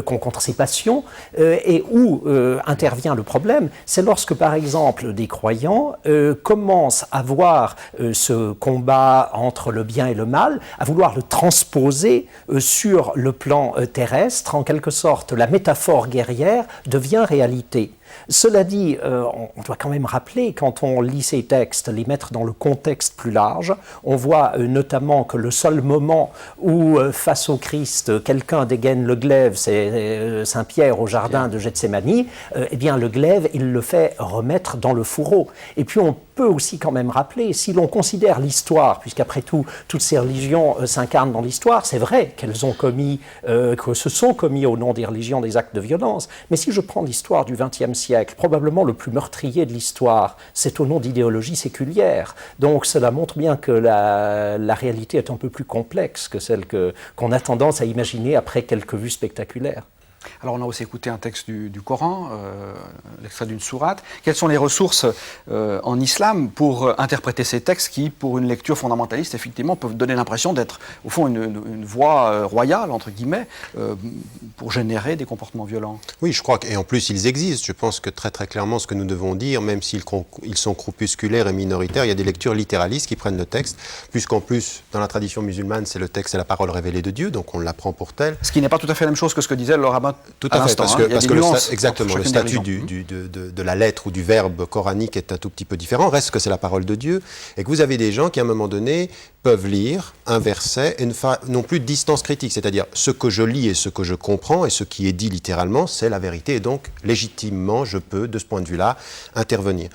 contre ses passions, et où intervient le problème, c'est lorsque, par exemple, des croyants commencent à voir ce combat entre le bien et le mal, à vouloir le transposer sur le plan terrestre. En quelque sorte, la métaphore guerrière devient réalité. Cela dit, on doit quand même rappeler, quand on lit ces textes, les mettre dans le contexte plus large, on voit notamment que le seul moment où, face au Christ, quelqu'un dégaine le glaive, c'est Saint Pierre au jardin de Gethsémani, eh bien le glaive, il le fait remettre dans le fourreau. Et puis on peut aussi quand même rappeler, si l'on considère l'histoire, puisqu'après tout, toutes ces religions s'incarnent dans l'histoire, c'est vrai qu'elles ont commis, que se sont commis au nom des religions des actes de violence, mais si je prends l'histoire du XXe siècle, probablement le plus meurtrier de l'histoire, c'est au nom d'idéologies séculières. Donc cela montre bien que la réalité est un peu plus complexe que celle qu'on a tendance à imaginer après quelques vues spectaculaires. Alors on a aussi écouté un texte du Coran, l'extrait d'une sourate. Quelles sont les ressources en islam pour interpréter ces textes qui, pour une lecture fondamentaliste, effectivement, peuvent donner l'impression d'être, au fond, une voie royale, entre guillemets, pour générer des comportements violents? Oui, je crois et en plus ils existent. Je pense que très très clairement ce que nous devons dire, même s'ils sont crépusculaires et minoritaires, il y a des lectures littéralistes qui prennent le texte, puisqu'en plus, dans la tradition musulmane, c'est le texte, c'est la parole révélée de Dieu, donc on l'apprend pour tel. Ce qui n'est pas tout à fait la même chose que ce que disait le rabbin. Tout à fait, parce que exactement, le statut de de la lettre ou du verbe coranique est un tout petit peu différent, reste que c'est la parole de Dieu, et que vous avez des gens qui à un moment donné peuvent lire un verset et non plus de distance critique, c'est-à-dire ce que je lis et ce que je comprends et ce qui est dit littéralement, c'est la vérité, et donc légitimement je peux, de ce point de vue-là, intervenir.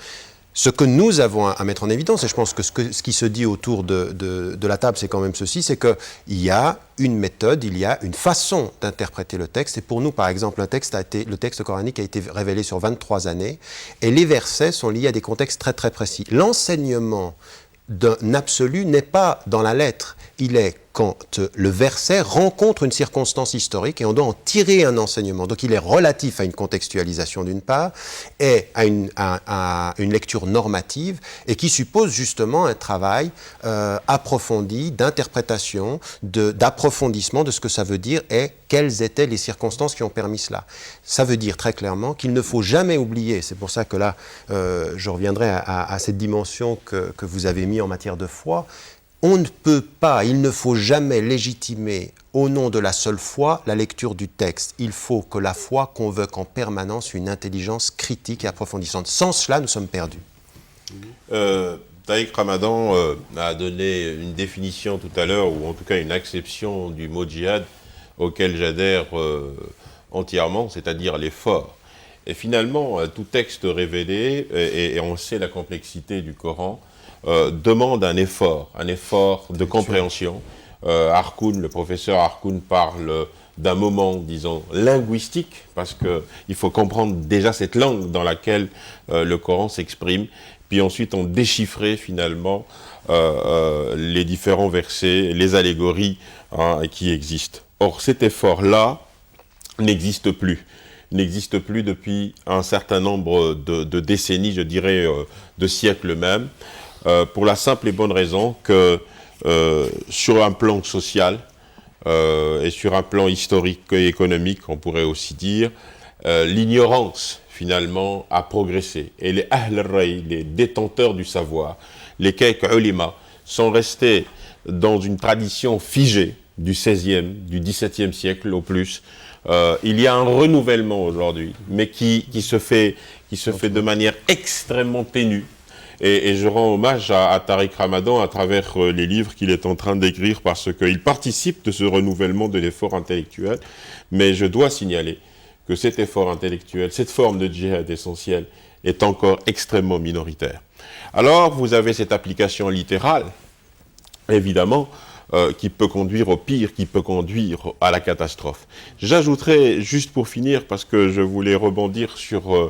Ce que nous avons à mettre en évidence, et je pense que ce qui se dit autour de la table, c'est quand même ceci, c'est qu'il y a une méthode, il y a une façon d'interpréter le texte. Et pour nous, par exemple, le texte coranique a été révélé sur 23 années, et les versets sont liés à des contextes très très précis. L'enseignement d'un absolu n'est pas dans la lettre, il est quand le verset rencontre une circonstance historique et on doit en tirer un enseignement. Donc il est relatif à une contextualisation d'une part et à une lecture normative et qui suppose justement un travail approfondi d'interprétation, d'approfondissement de ce que ça veut dire et quelles étaient les circonstances qui ont permis cela. Ça veut dire très clairement qu'il ne faut jamais oublier, c'est pour ça que là je reviendrai à cette dimension que vous avez mis en matière de foi. On ne peut pas, il ne faut jamais légitimer au nom de la seule foi la lecture du texte. Il faut que la foi convoque en permanence une intelligence critique et approfondissante. Sans cela, nous sommes perdus. Tariq Ramadan a donné une définition tout à l'heure, ou en tout cas une acception du mot djihad auquel j'adhère entièrement, c'est-à-dire l'effort. Et finalement, tout texte révélé, et on sait la complexité du Coran, demande un effort de compréhension. Le professeur Harkoun parle d'un moment, disons, linguistique, parce qu'il faut comprendre déjà cette langue dans laquelle le Coran s'exprime, puis ensuite on déchiffrait finalement les différents versets, les allégories qui existent. Or, cet effort-là n'existe plus depuis un certain nombre de décennies, je dirais de siècles même, pour la simple et bonne raison que sur un plan social et sur un plan historique et économique, on pourrait aussi dire, l'ignorance finalement a progressé. Et les Ahl al-Ray, les détenteurs du savoir, les quelques ulama, sont restés dans une tradition figée du XVIe, du XVIIe siècle au plus. Il y a un renouvellement aujourd'hui, mais qui se fait de manière extrêmement ténue. Et je rends hommage à Tariq Ramadan à travers les livres qu'il est en train d'écrire, parce qu'il participe de ce renouvellement de l'effort intellectuel. Mais je dois signaler que cet effort intellectuel, cette forme de djihad essentielle, est encore extrêmement minoritaire. Alors, vous avez cette application littérale, évidemment, qui peut conduire au pire, qui peut conduire à la catastrophe. J'ajouterai, juste pour finir, parce que je voulais rebondir sur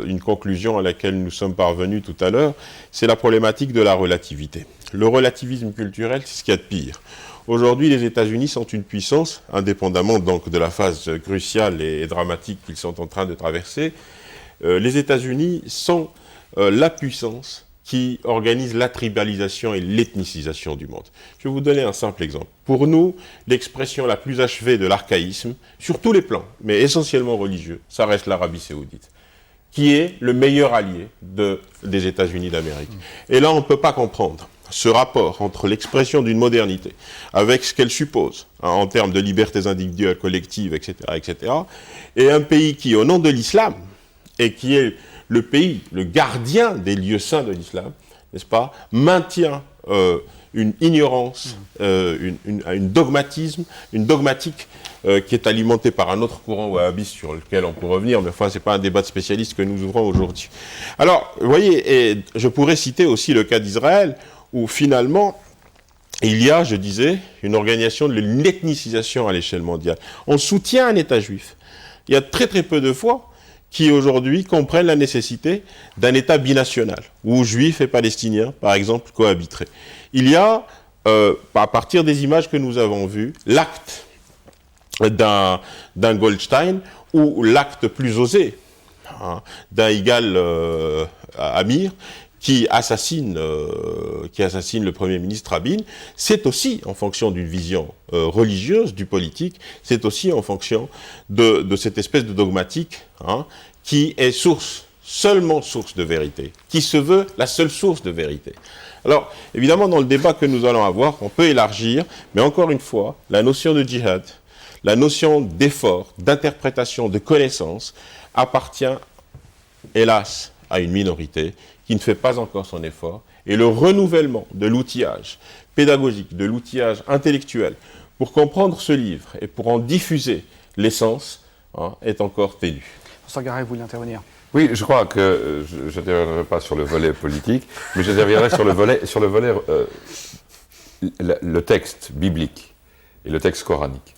une conclusion à laquelle nous sommes parvenus tout à l'heure, c'est la problématique de la relativité. Le relativisme culturel, c'est ce qu'il y a de pire. Aujourd'hui, les États-Unis sont une puissance, indépendamment donc de la phase cruciale et dramatique qu'ils sont en train de traverser. Les États-Unis sont la puissance qui organise la tribalisation et l'ethnicisation du monde. Je vais vous donner un simple exemple. Pour nous, l'expression la plus achevée de l'archaïsme, sur tous les plans, mais essentiellement religieux, ça reste l'Arabie saoudite, qui est le meilleur allié des États-Unis d'Amérique. Et là, on ne peut pas comprendre ce rapport entre l'expression d'une modernité, avec ce qu'elle suppose, en termes de libertés individuelles, collectives, etc., etc., et un pays qui, au nom de l'islam, et qui est le pays, le gardien des lieux saints de l'islam, n'est-ce pas, maintient une ignorance, une dogmatique qui est alimentée par un autre courant wahhabiste sur lequel on peut revenir, mais enfin, ce n'est pas un débat de spécialistes que nous ouvrons aujourd'hui. Alors, vous voyez, et je pourrais citer aussi le cas d'Israël, où finalement, il y a, je disais, une organisation de l'ethnicisation à l'échelle mondiale. On soutient un État juif. Il y a très très peu de fois qui aujourd'hui comprennent la nécessité d'un État binational, où juifs et palestiniens, par exemple, cohabiteraient. Il y a, à partir des images que nous avons vues, l'acte d'un Goldstein, ou l'acte plus osé d'un Yigal Amir, qui assassine le Premier ministre Rabin. C'est aussi en fonction d'une vision religieuse, du politique, c'est aussi en fonction de cette espèce de dogmatique qui est seulement source de vérité, qui se veut la seule source de vérité. Alors, évidemment, dans le débat que nous allons avoir, on peut élargir, mais encore une fois, la notion de djihad, la notion d'effort, d'interprétation, de connaissance, appartient, hélas, à une minorité qui ne fait pas encore son effort, et le renouvellement de l'outillage pédagogique, de l'outillage intellectuel, pour comprendre ce livre et pour en diffuser l'essence, est encore ténu. François Garay, vous voulez intervenir ? Oui, je crois que je n'interviendrai pas sur le volet politique, mais j'interviendrai sur le volet le texte biblique et le texte coranique.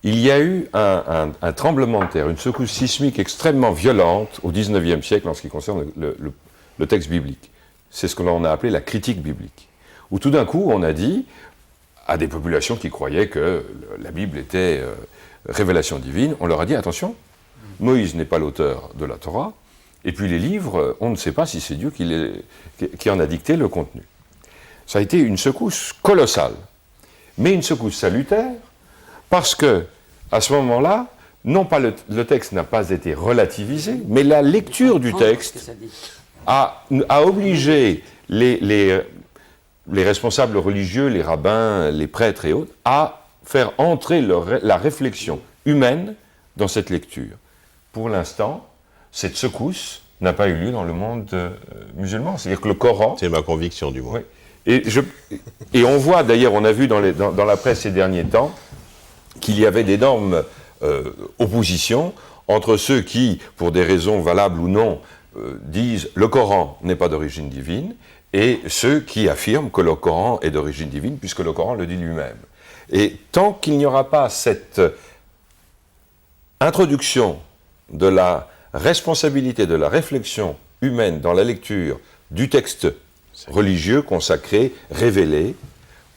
Il y a eu un tremblement de terre, une secousse sismique extrêmement violente au XIXe siècle en ce qui concerne le texte biblique. C'est ce que l'on a appelé la critique biblique, où tout d'un coup on a dit à des populations qui croyaient que la Bible était révélation divine, on leur a dit attention, Moïse n'est pas l'auteur de la Torah, et puis les livres, on ne sait pas si c'est Dieu qui en a dicté le contenu. Ça a été une secousse colossale, mais une secousse salutaire, parce que, à ce moment-là, non pas le texte n'a pas été relativisé, mais la lecture du texte a obligé les responsables religieux, les rabbins, les prêtres et autres, à faire entrer la réflexion humaine dans cette lecture. Pour l'instant, cette secousse n'a pas eu lieu dans le monde musulman. C'est-à-dire que le Coran... C'est ma conviction, du moins. Oui. Et on voit, d'ailleurs, on a vu dans la presse ces derniers temps, qu'il y avait d'énormes opposition entre ceux qui, pour des raisons valables ou non, disent le Coran n'est pas d'origine divine, et ceux qui affirment que le Coran est d'origine divine, puisque le Coran le dit lui-même. Et tant qu'il n'y aura pas cette introduction de la responsabilité de la réflexion humaine dans la lecture du texte religieux consacré, révélé,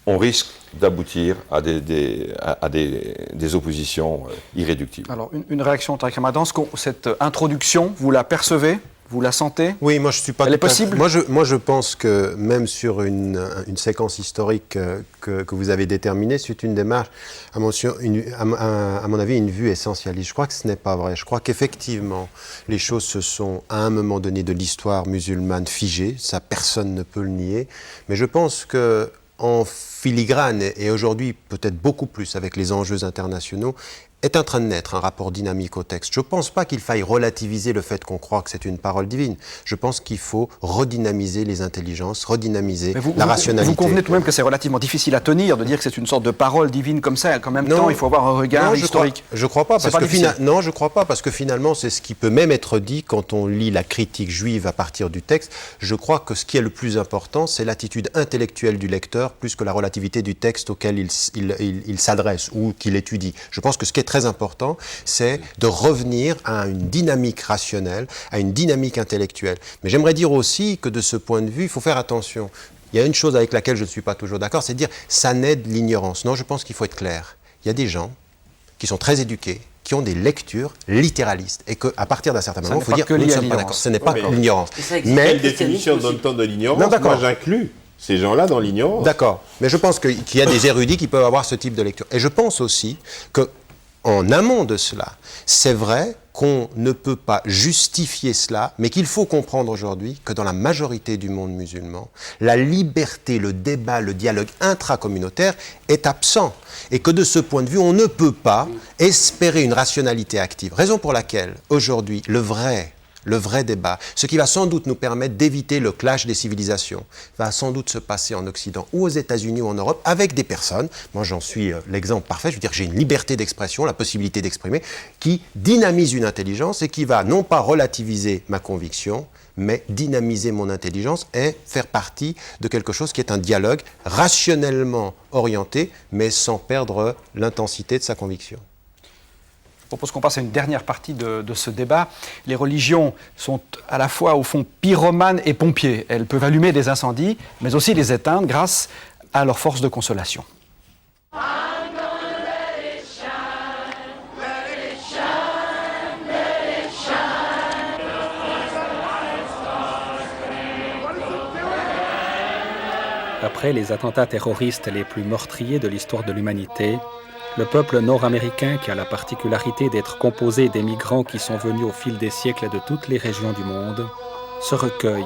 on risque d'aboutir à des oppositions irréductibles. Alors, une réaction, Tariq Ramadan, cette introduction, vous la percevez? Vous la sentez? Oui, moi je suis pas. Elle est possible? Moi je pense que même sur une séquence historique que vous avez déterminée, c'est une démarche, à mon avis, une vue essentialiste. Je crois que ce n'est pas vrai. Je crois qu'effectivement, les choses se sont, à un moment donné de l'histoire musulmane, figées. Ça, personne ne peut le nier. Mais je pense que en filigrane, et aujourd'hui peut-être beaucoup plus avec les enjeux internationaux, est en train de naître un rapport dynamique au texte. Je ne pense pas qu'il faille relativiser le fait qu'on croit que c'est une parole divine. Je pense qu'il faut redynamiser les intelligences, redynamiser la rationalité. Vous convenez tout de même que c'est relativement difficile à tenir, de dire que c'est une sorte de parole divine comme ça, et en même temps, il faut avoir un regard historique. Je ne crois pas, non, je crois pas, parce que finalement, c'est ce qui peut même être dit quand on lit la critique juive à partir du texte. Je crois que ce qui est le plus important, c'est l'attitude intellectuelle du lecteur, plus que la relativité du texte auquel il s'adresse ou qu'il étudie. Je pense que ce qui est très important, c'est de revenir à une dynamique rationnelle, à une dynamique intellectuelle. Mais j'aimerais dire aussi que de ce point de vue, il faut faire attention. Il y a une chose avec laquelle je ne suis pas toujours d'accord, c'est de dire ça naît de l'ignorance. Non, je pense qu'il faut être clair. Il y a des gens qui sont très éduqués, qui ont des lectures littéralistes, et qu'à partir d'un certain moment, il faut dire que nous ne sommes pas d'accord. Ce n'est pas l'ignorance. Mais quelle définition donne-t-on de l'ignorance? Moi, j'inclus ces gens-là dans l'ignorance. D'accord. Mais je pense qu'il y a des érudits qui peuvent avoir ce type de lecture. Et je pense aussi que en amont de cela, c'est vrai qu'on ne peut pas justifier cela, mais qu'il faut comprendre aujourd'hui que dans la majorité du monde musulman, la liberté, le débat, le dialogue intracommunautaire est absent. Et que de ce point de vue, on ne peut pas espérer une rationalité active. Raison pour laquelle, aujourd'hui, le vrai débat, ce qui va sans doute nous permettre d'éviter le clash des civilisations, va sans doute se passer en Occident ou aux États-Unis ou en Europe avec des personnes, moi j'en suis l'exemple parfait, je veux dire j'ai une liberté d'expression, la possibilité d'exprimer, qui dynamise une intelligence et qui va non pas relativiser ma conviction, mais dynamiser mon intelligence et faire partie de quelque chose qui est un dialogue rationnellement orienté, mais sans perdre l'intensité de sa conviction. Je propose qu'on passe à une dernière partie de ce débat. Les religions sont à la fois, au fond, pyromanes et pompiers. Elles peuvent allumer des incendies, mais aussi les éteindre grâce à leur force de consolation. Après les attentats terroristes les plus meurtriers de l'histoire de l'humanité, le peuple nord-américain, qui a la particularité d'être composé des migrants qui sont venus au fil des siècles de toutes les régions du monde, se recueille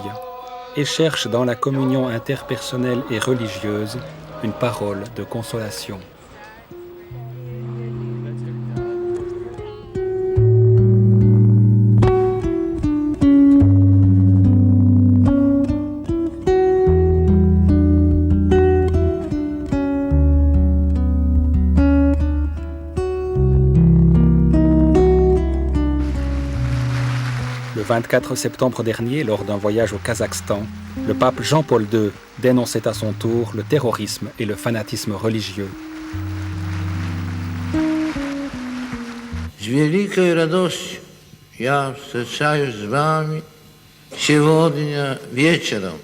et cherche dans la communion interpersonnelle et religieuse une parole de consolation. Le 24 septembre dernier, lors d'un voyage au Kazakhstan, le pape Jean-Paul II dénonçait à son tour le terrorisme et le fanatisme religieux. С великой радостью я встречаюсь с вами сегодня вечером.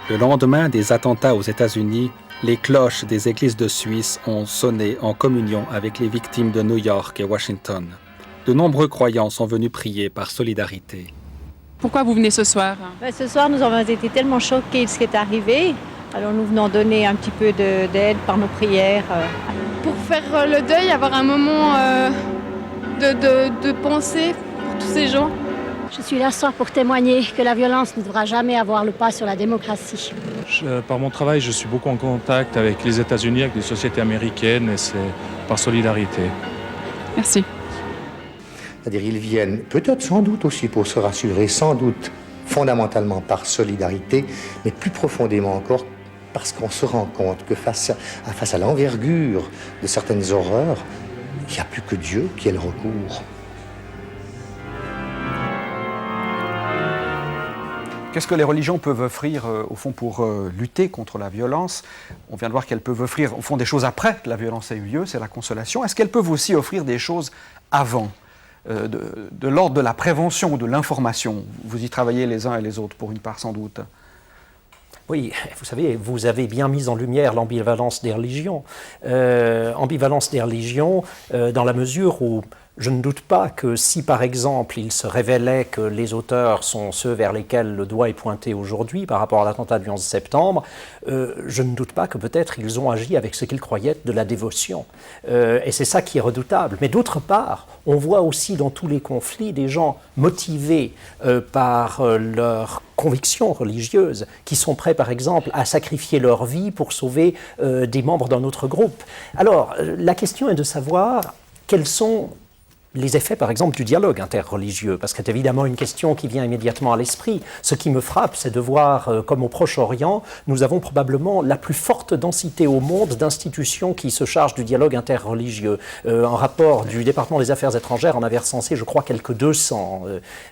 Le lendemain des attentats aux États-Unis, les cloches des églises de Suisse ont sonné en communion avec les victimes de New York et Washington. De nombreux croyants sont venus prier par solidarité. Pourquoi vous venez ce soir? Ce soir, nous avons été tellement choqués de ce qui est arrivé. Alors nous venons donner un petit peu d'aide par nos prières. Pour faire le deuil, avoir un moment de pensée pour tous ces gens. Je suis là ce soir pour témoigner que la violence ne devra jamais avoir le pas sur la démocratie. Par mon travail, je suis beaucoup en contact avec les États-Unis, avec les sociétés américaines, et c'est par solidarité. Merci. C'est-à-dire ils viennent peut-être sans doute aussi pour se rassurer, sans doute fondamentalement par solidarité, mais plus profondément encore parce qu'on se rend compte que face à l'envergure de certaines horreurs, il n'y a plus que Dieu qui ait le recours. Qu'est-ce que les religions peuvent offrir, au fond, pour lutter contre la violence? On vient de voir qu'elles peuvent offrir, au fond, des choses après que la violence ait eu lieu, c'est la consolation. Est-ce qu'elles peuvent aussi offrir des choses avant, de l'ordre de la prévention ou de l'information? Vous y travaillez les uns et les autres, pour une part sans doute. Oui, vous savez, vous avez bien mis en lumière l'ambivalence des religions. Ambivalence des religions dans la mesure où je ne doute pas que si, par exemple, il se révélait que les auteurs sont ceux vers lesquels le doigt est pointé aujourd'hui par rapport à l'attentat du 11 septembre, je ne doute pas que peut-être ils ont agi avec ce qu'ils croyaient être de la dévotion. Et c'est ça qui est redoutable. Mais d'autre part, on voit aussi dans tous les conflits des gens motivés par leurs convictions religieuses, qui sont prêts, par exemple, à sacrifier leur vie pour sauver des membres d'un autre groupe. Alors, la question est de savoir quels sont les effets, par exemple, du dialogue interreligieux, parce que c'est évidemment une question qui vient immédiatement à l'esprit. Ce qui me frappe, c'est de voir, comme au Proche-Orient, nous avons probablement la plus forte densité au monde d'institutions qui se chargent du dialogue interreligieux. Un rapport du département des Affaires étrangères en avait recensé, je crois, quelques 200.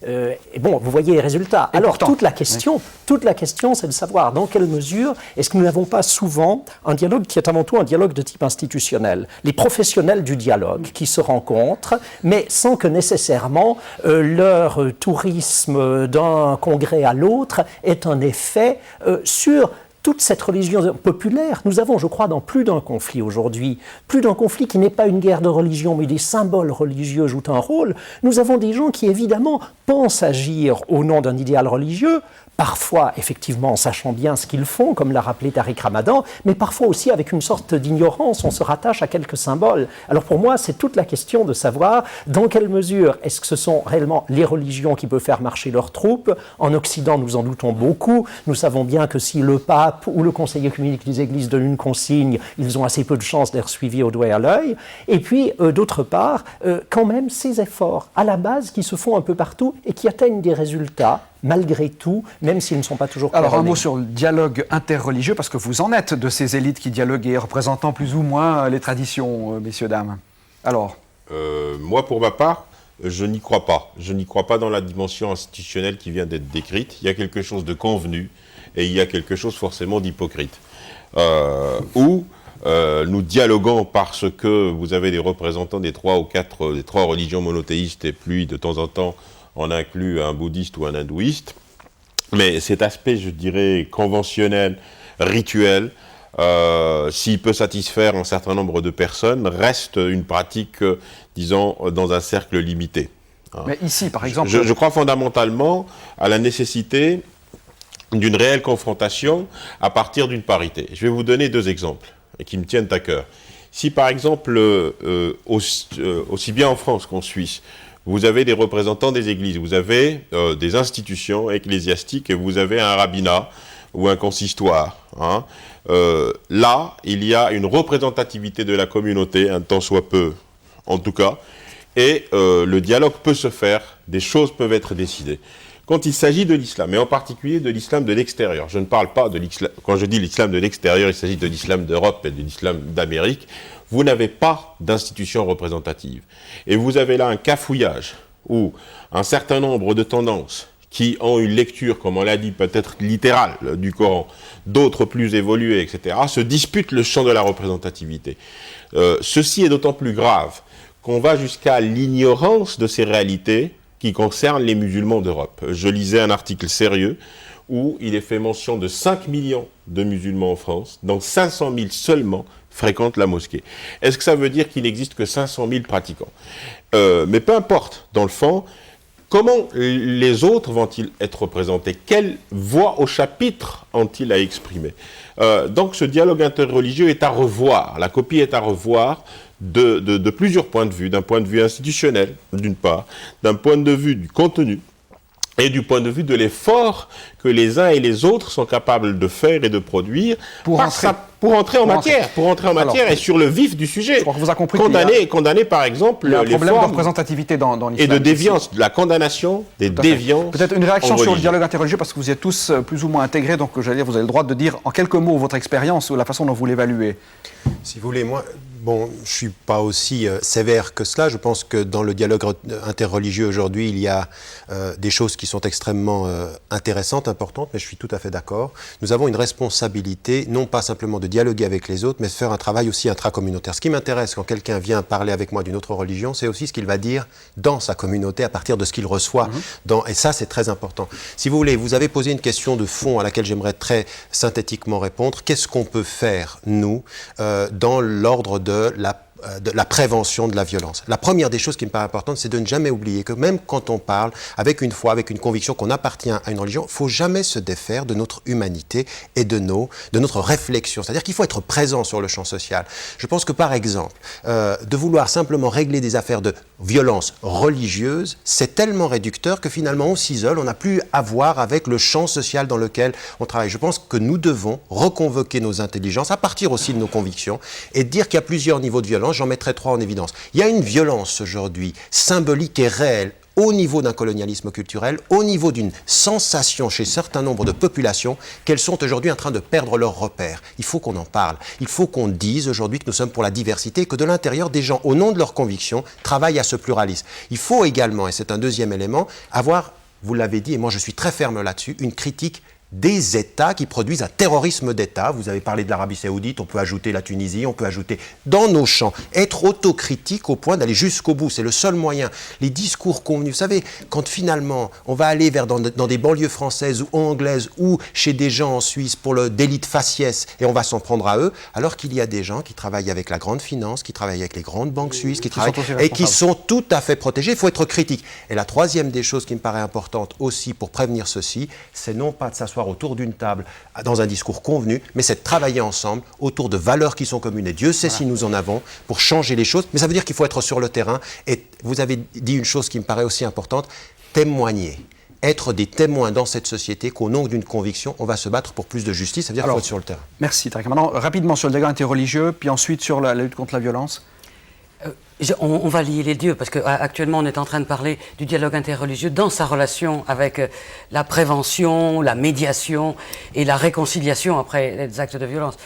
Et bon, vous voyez les résultats. Et alors, pourtant, toute la question, c'est de savoir dans quelle mesure est-ce que nous n'avons pas souvent un dialogue qui est avant tout un dialogue de type institutionnel. Les professionnels du dialogue qui se rencontrent, mais sans que nécessairement leur tourisme d'un congrès à l'autre ait un effet sur toute cette religion populaire. Nous avons, je crois, dans plus d'un conflit aujourd'hui, plus d'un conflit qui n'est pas une guerre de religion, mais des symboles religieux jouent un rôle. Nous avons des gens qui, évidemment, pensent agir au nom d'un idéal religieux, parfois, effectivement, en sachant bien ce qu'ils font, comme l'a rappelé Tariq Ramadan, mais parfois aussi avec une sorte d'ignorance, on se rattache à quelques symboles. Alors pour moi, c'est toute la question de savoir dans quelle mesure est-ce que ce sont réellement les religions qui peuvent faire marcher leurs troupes. En Occident, nous en doutons beaucoup. Nous savons bien que si le pape ou le conseil œcuménique des églises donnent une consigne, ils ont assez peu de chances d'être suivis au doigt et à l'œil. Et puis, d'autre part, quand même, ces efforts à la base qui se font un peu partout et qui atteignent des résultats, malgré tout, même s'ils ne sont pas toujours Alors, coordonnés. un mot sur le dialogue interreligieux, parce que vous en êtes de ces élites qui dialoguaient, représentant plus ou moins les traditions, messieurs, dames. Alors moi, pour ma part, je n'y crois pas. Je n'y crois pas dans la dimension institutionnelle qui vient d'être décrite. Il y a quelque chose de convenu et il y a quelque chose forcément d'hypocrite. Où nous dialoguons parce que vous avez des représentants des trois religions monothéistes et puis de temps en temps on inclut un bouddhiste ou un hindouiste, mais cet aspect, je dirais, conventionnel, rituel, s'il peut satisfaire un certain nombre de personnes, reste une pratique, disons, dans un cercle limité. Mais ici, par exemple... Je crois fondamentalement à la nécessité d'une réelle confrontation à partir d'une parité. Je vais vous donner deux exemples qui me tiennent à cœur. Si, par exemple, aussi bien en France qu'en Suisse, vous avez des représentants des églises, vous avez des institutions ecclésiastiques et vous avez un rabbinat ou un consistoire. Là, il y a une représentativité de la communauté, un tant soit peu en tout cas, et le dialogue peut se faire, des choses peuvent être décidées. Quand il s'agit de l'islam, et en particulier de l'islam de l'extérieur, je ne parle pas de l'islam, quand je dis l'islam de l'extérieur, il s'agit de l'islam d'Europe et de l'islam d'Amérique, vous n'avez pas d'institution représentative. Et vous avez là un cafouillage où un certain nombre de tendances qui ont une lecture, comme on l'a dit, peut-être littérale du Coran, d'autres plus évoluées, etc., se disputent le champ de la représentativité. Ceci est d'autant plus grave qu'on va jusqu'à l'ignorance de ces réalités qui concernent les musulmans d'Europe. Je lisais un article sérieux où il est fait mention de 5 millions de musulmans en France, dont 500 000 seulement fréquentent la mosquée. Est-ce que ça veut dire qu'il n'existe que 500 000 pratiquants? Mais peu importe, dans le fond, comment les autres vont-ils être représentés? Quelle voix au chapitre ont-ils à exprimer? Donc ce dialogue interreligieux est à revoir, la copie est à revoir de plusieurs points de vue, d'un point de vue institutionnel, d'une part, d'un point de vue du contenu, et du point de vue de l'effort que les uns et les autres sont capables de faire et de produire pour entrer en matière et sur le vif du sujet. Je crois qu'on vous a compris. Condamner par exemple les problèmes de représentativité dans l'islam. Et de déviance, de la condamnation des déviances. Peut-être une réaction sur le dialogue interreligieux, parce que vous y êtes tous plus ou moins intégrés, donc j'allais dire, vous avez le droit de dire en quelques mots votre expérience ou la façon dont vous l'évaluez. Si vous voulez, moi, je ne suis pas aussi sévère que cela. Je pense que dans le dialogue interreligieux aujourd'hui, il y a des choses qui sont extrêmement intéressantes, importantes, mais je suis tout à fait d'accord. Nous avons une responsabilité, non pas simplement de dialoguer avec les autres, mais de faire un travail aussi intracommunautaire. Ce qui m'intéresse quand quelqu'un vient parler avec moi d'une autre religion, c'est aussi ce qu'il va dire dans sa communauté à partir de ce qu'il reçoit. Et ça, c'est très important. Si vous voulez, vous avez posé une question de fond à laquelle j'aimerais très synthétiquement répondre. Qu'est-ce qu'on peut faire, nous, dans l'ordre de la prévention de la violence. La première des choses qui me paraît importante, c'est de ne jamais oublier que même quand on parle avec une foi, avec une conviction qu'on appartient à une religion, il ne faut jamais se défaire de notre humanité et de notre réflexion. C'est-à-dire qu'il faut être présent sur le champ social. Je pense que par exemple, de vouloir simplement régler des affaires de violence religieuse, c'est tellement réducteur que finalement on s'isole, on n'a plus à voir avec le champ social dans lequel on travaille. Je pense que nous devons reconvoquer nos intelligences à partir aussi de nos convictions et dire qu'il y a plusieurs niveaux de violence. J'en mettrai 3 en évidence. Il y a une violence aujourd'hui symbolique et réelle au niveau d'un colonialisme culturel, au niveau d'une sensation chez certains nombres de populations qu'elles sont aujourd'hui en train de perdre leurs repères. Il faut qu'on en parle. Il faut qu'on dise aujourd'hui que nous sommes pour la diversité et que de l'intérieur, des gens, au nom de leurs convictions, travaillent à ce pluralisme. Il faut également, et c'est un deuxième élément, avoir, vous l'avez dit, et moi je suis très ferme là-dessus, une critique des États qui produisent un terrorisme d'État. Vous avez parlé de l'Arabie Saoudite, on peut ajouter la Tunisie, on peut ajouter dans nos champs. Être autocritique au point d'aller jusqu'au bout, c'est le seul moyen. Les discours convenus, vous savez, quand finalement on va aller dans des banlieues françaises ou anglaises ou chez des gens en Suisse pour le délit de faciès et on va s'en prendre à eux, alors qu'il y a des gens qui travaillent avec la grande finance, qui travaillent avec les grandes banques suisses, qui travaillent et qui sont tout à fait protégés. Il faut être critique. Et la troisième des choses qui me paraît importante aussi pour prévenir ceci, c'est non pas de s'asseoir autour d'une table dans un discours convenu, mais c'est de travailler ensemble autour de valeurs qui sont communes. Et Dieu sait si nous en avons pour changer les choses. Mais ça veut dire qu'il faut être sur le terrain. Et vous avez dit une chose qui me paraît aussi importante, témoigner. Être des témoins dans cette société qu'au nom d'une conviction, on va se battre pour plus de justice. Ça veut dire qu'il faut être sur le terrain. Merci Tariq. Maintenant, rapidement sur le dialogue interreligieux, puis ensuite sur la lutte contre la violence. On va lier les deux, parce qu'actuellement on est en train de parler du dialogue interreligieux dans sa relation avec la prévention, la médiation et la réconciliation après les actes de violence.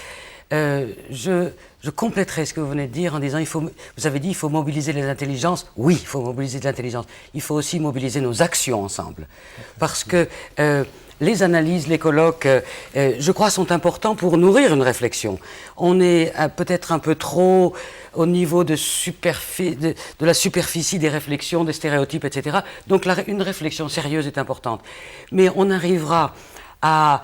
Je compléterai ce que vous venez de dire en disant, vous avez dit il faut mobiliser les intelligences. Oui, il faut mobiliser l'intelligence. Il faut aussi mobiliser nos actions ensemble. Parce que les analyses, les colloques, je crois, sont importants pour nourrir une réflexion. On est peut-être un peu trop au niveau de la superficie des réflexions, des stéréotypes, etc. Donc une réflexion sérieuse est importante. Mais on arrivera à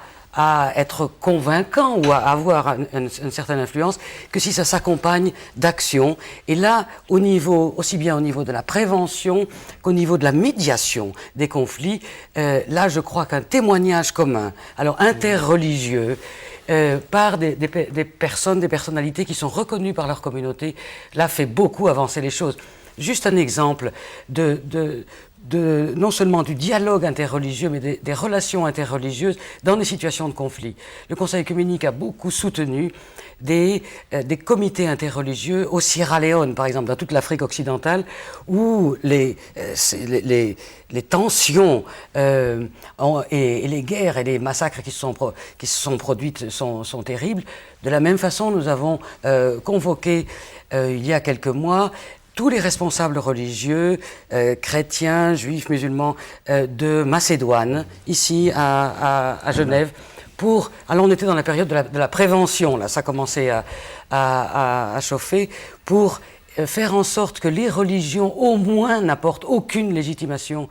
être convaincant ou à avoir une certaine influence que si ça s'accompagne d'actions. Et là, aussi bien au niveau de la prévention qu'au niveau de la médiation des conflits, là je crois qu'un témoignage commun, alors interreligieux, par des personnes, des personnalités qui sont reconnues par leur communauté, là fait beaucoup avancer les choses. Juste un exemple non seulement du dialogue interreligieux, mais des relations interreligieuses dans des situations de conflit. Le Conseil œcuménique a beaucoup soutenu des comités interreligieux au Sierra Leone, par exemple, dans toute l'Afrique occidentale, où les tensions et les guerres et les massacres qui se sont produites sont terribles. De la même façon, nous avons convoqué, il y a quelques mois, tous les responsables religieux, chrétiens, juifs, musulmans, de Macédoine, ici à Genève, alors on était dans la période de la prévention, là ça commençait à chauffer, pour faire en sorte que les religions au moins n'apportent aucune légitimation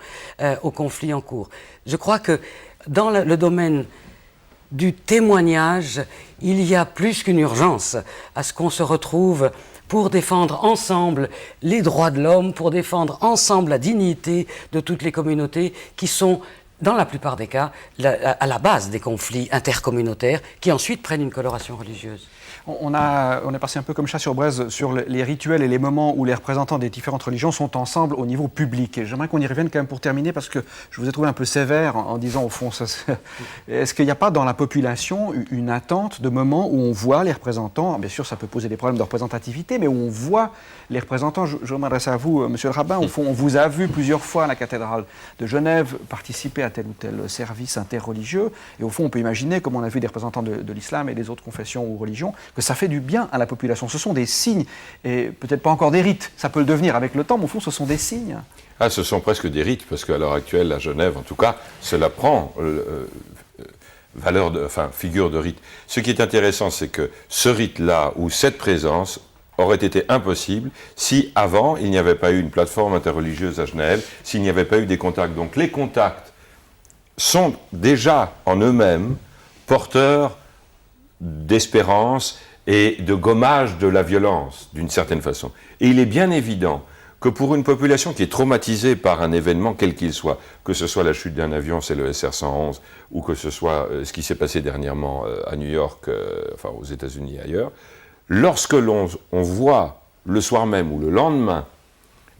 au conflit en cours. Je crois que dans le domaine du témoignage, il y a plus qu'une urgence à ce qu'on se retrouve pour défendre ensemble les droits de l'homme, pour défendre ensemble la dignité de toutes les communautés qui sont dans la plupart des cas, à la base des conflits intercommunautaires qui ensuite prennent une coloration religieuse. On est passé un peu comme chat sur braise sur les rituels et les moments où les représentants des différentes religions sont ensemble au niveau public. Et j'aimerais qu'on y revienne quand même pour terminer, parce que je vous ai trouvé un peu sévère en disant, au fond, est-ce qu'il n'y a pas dans la population une attente de moments où on voit les représentants, bien sûr ça peut poser des problèmes de représentativité, mais où on voit les représentants, je m'adresse à vous, monsieur le rabbin, au fond, on vous a vu plusieurs fois à la cathédrale de Genève participer à tel ou tel service interreligieux, et au fond on peut imaginer, comme on a vu des représentants de l'islam et des autres confessions ou religions, que ça fait du bien à la population. Ce sont des signes, et peut-être pas encore des rites, ça peut le devenir avec le temps, mais au fond ce sont des signes. Ah, ce sont presque des rites, parce qu'à l'heure actuelle, à Genève, en tout cas, cela prend figure de rite. Ce qui est intéressant, c'est que ce rite-là, ou cette présence, aurait été impossible si, avant, il n'y avait pas eu une plateforme interreligieuse à Genève, s'il n'y avait pas eu des contacts. Donc les contacts sont déjà en eux-mêmes porteurs d'espérance et de gommage de la violence, d'une certaine façon. Et il est bien évident que pour une population qui est traumatisée par un événement quel qu'il soit, que ce soit la chute d'un avion, c'est le SR-111, ou que ce soit ce qui s'est passé dernièrement à New York, aux États-Unis et ailleurs, lorsque on voit le soir même ou le lendemain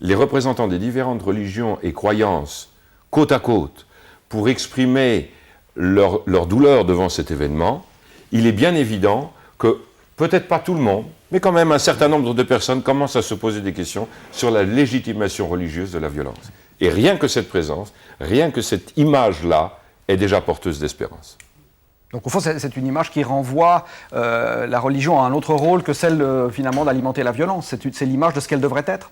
les représentants des différentes religions et croyances côte à côte pour exprimer leur douleur devant cet événement, il est bien évident que peut-être pas tout le monde, mais quand même un certain nombre de personnes commencent à se poser des questions sur la légitimation religieuse de la violence. Et rien que cette présence, rien que cette image-là est déjà porteuse d'espérance. Donc au fond, c'est une image qui renvoie la religion à un autre rôle que celle finalement d'alimenter la violence. C'est l'image de ce qu'elle devrait être.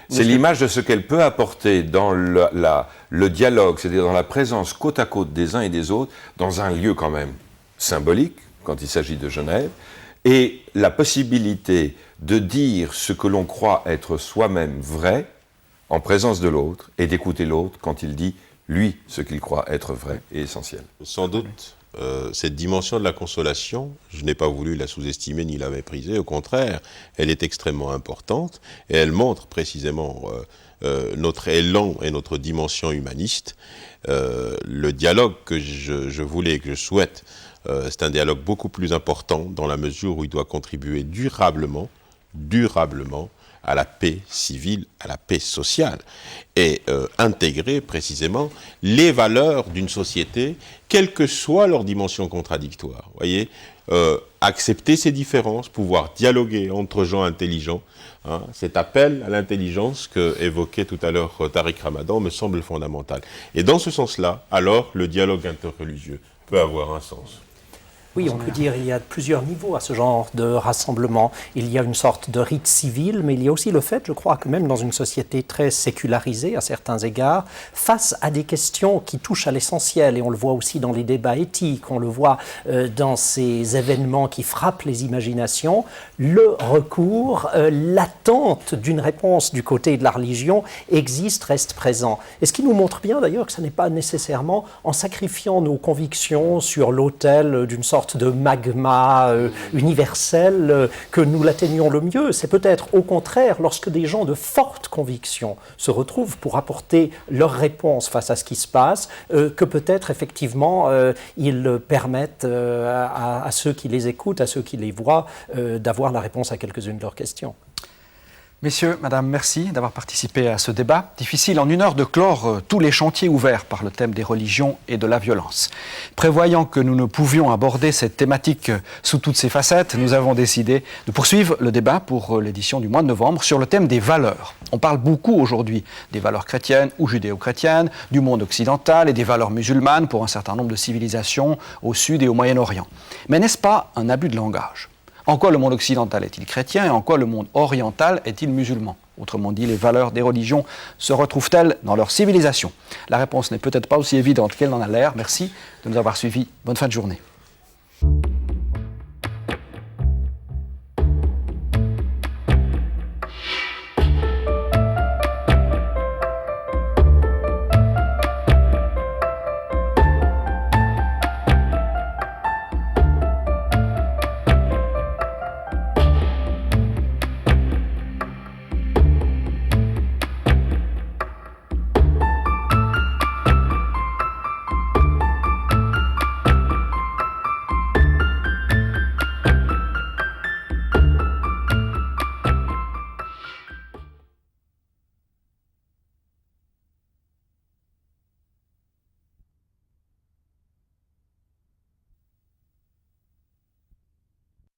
C'est l'image de ce qu'elle peut apporter dans le dialogue, c'est-à-dire dans la présence côte à côte des uns et des autres, dans un lieu quand même symbolique, quand il s'agit de Genève, et la possibilité de dire ce que l'on croit être soi-même vrai, en présence de l'autre, et d'écouter l'autre quand il dit, lui, ce qu'il croit être vrai et essentiel. Sans doute, cette dimension de la consolation, je n'ai pas voulu la sous-estimer ni la mépriser, au contraire, elle est extrêmement importante, et elle montre précisément notre élan et notre dimension humaniste. Le dialogue que je voulais et que je souhaite, c'est un dialogue beaucoup plus important dans la mesure où il doit contribuer durablement à la paix civile, à la paix sociale, et intégrer précisément les valeurs d'une société, quelle que soit leur dimension contradictoire. Voyez, accepter ces différences, pouvoir dialoguer entre gens intelligents, hein, cet appel à l'intelligence que évoquait tout à l'heure Tariq Ramadan me semble fondamental. Et dans ce sens-là, alors, le dialogue interreligieux peut avoir un sens. Oui, on peut dire qu'il y a plusieurs niveaux à ce genre de rassemblement. Il y a une sorte de rite civil, mais il y a aussi le fait, je crois, que même dans une société très sécularisée à certains égards, face à des questions qui touchent à l'essentiel, et on le voit aussi dans les débats éthiques, on le voit dans ces événements qui frappent les imaginations, le recours, l'attente d'une réponse du côté de la religion existe, reste présent. Et ce qui nous montre bien d'ailleurs que ce n'est pas nécessairement en sacrifiant nos convictions sur l'autel d'une sorte de magma universel que nous l'atteignons le mieux. C'est peut-être au contraire lorsque des gens de forte conviction se retrouvent pour apporter leur réponse face à ce qui se passe que peut-être effectivement ils permettent à ceux qui les écoutent, à ceux qui les voient, d'avoir la réponse à quelques-unes de leurs questions. Messieurs, madame, merci d'avoir participé à ce débat. Difficile en une heure de clore tous les chantiers ouverts par le thème des religions et de la violence. Prévoyant que nous ne pouvions aborder cette thématique sous toutes ses facettes, nous avons décidé de poursuivre le débat pour l'édition du mois de novembre sur le thème des valeurs. On parle beaucoup aujourd'hui des valeurs chrétiennes ou judéo-chrétiennes, du monde occidental et des valeurs musulmanes pour un certain nombre de civilisations au Sud et au Moyen-Orient. Mais n'est-ce pas un abus de langage ? En quoi le monde occidental est-il chrétien et en quoi le monde oriental est-il musulman ? Autrement dit, les valeurs des religions se retrouvent-elles dans leur civilisation ? La réponse n'est peut-être pas aussi évidente qu'elle en a l'air. Merci de nous avoir suivis. Bonne fin de journée.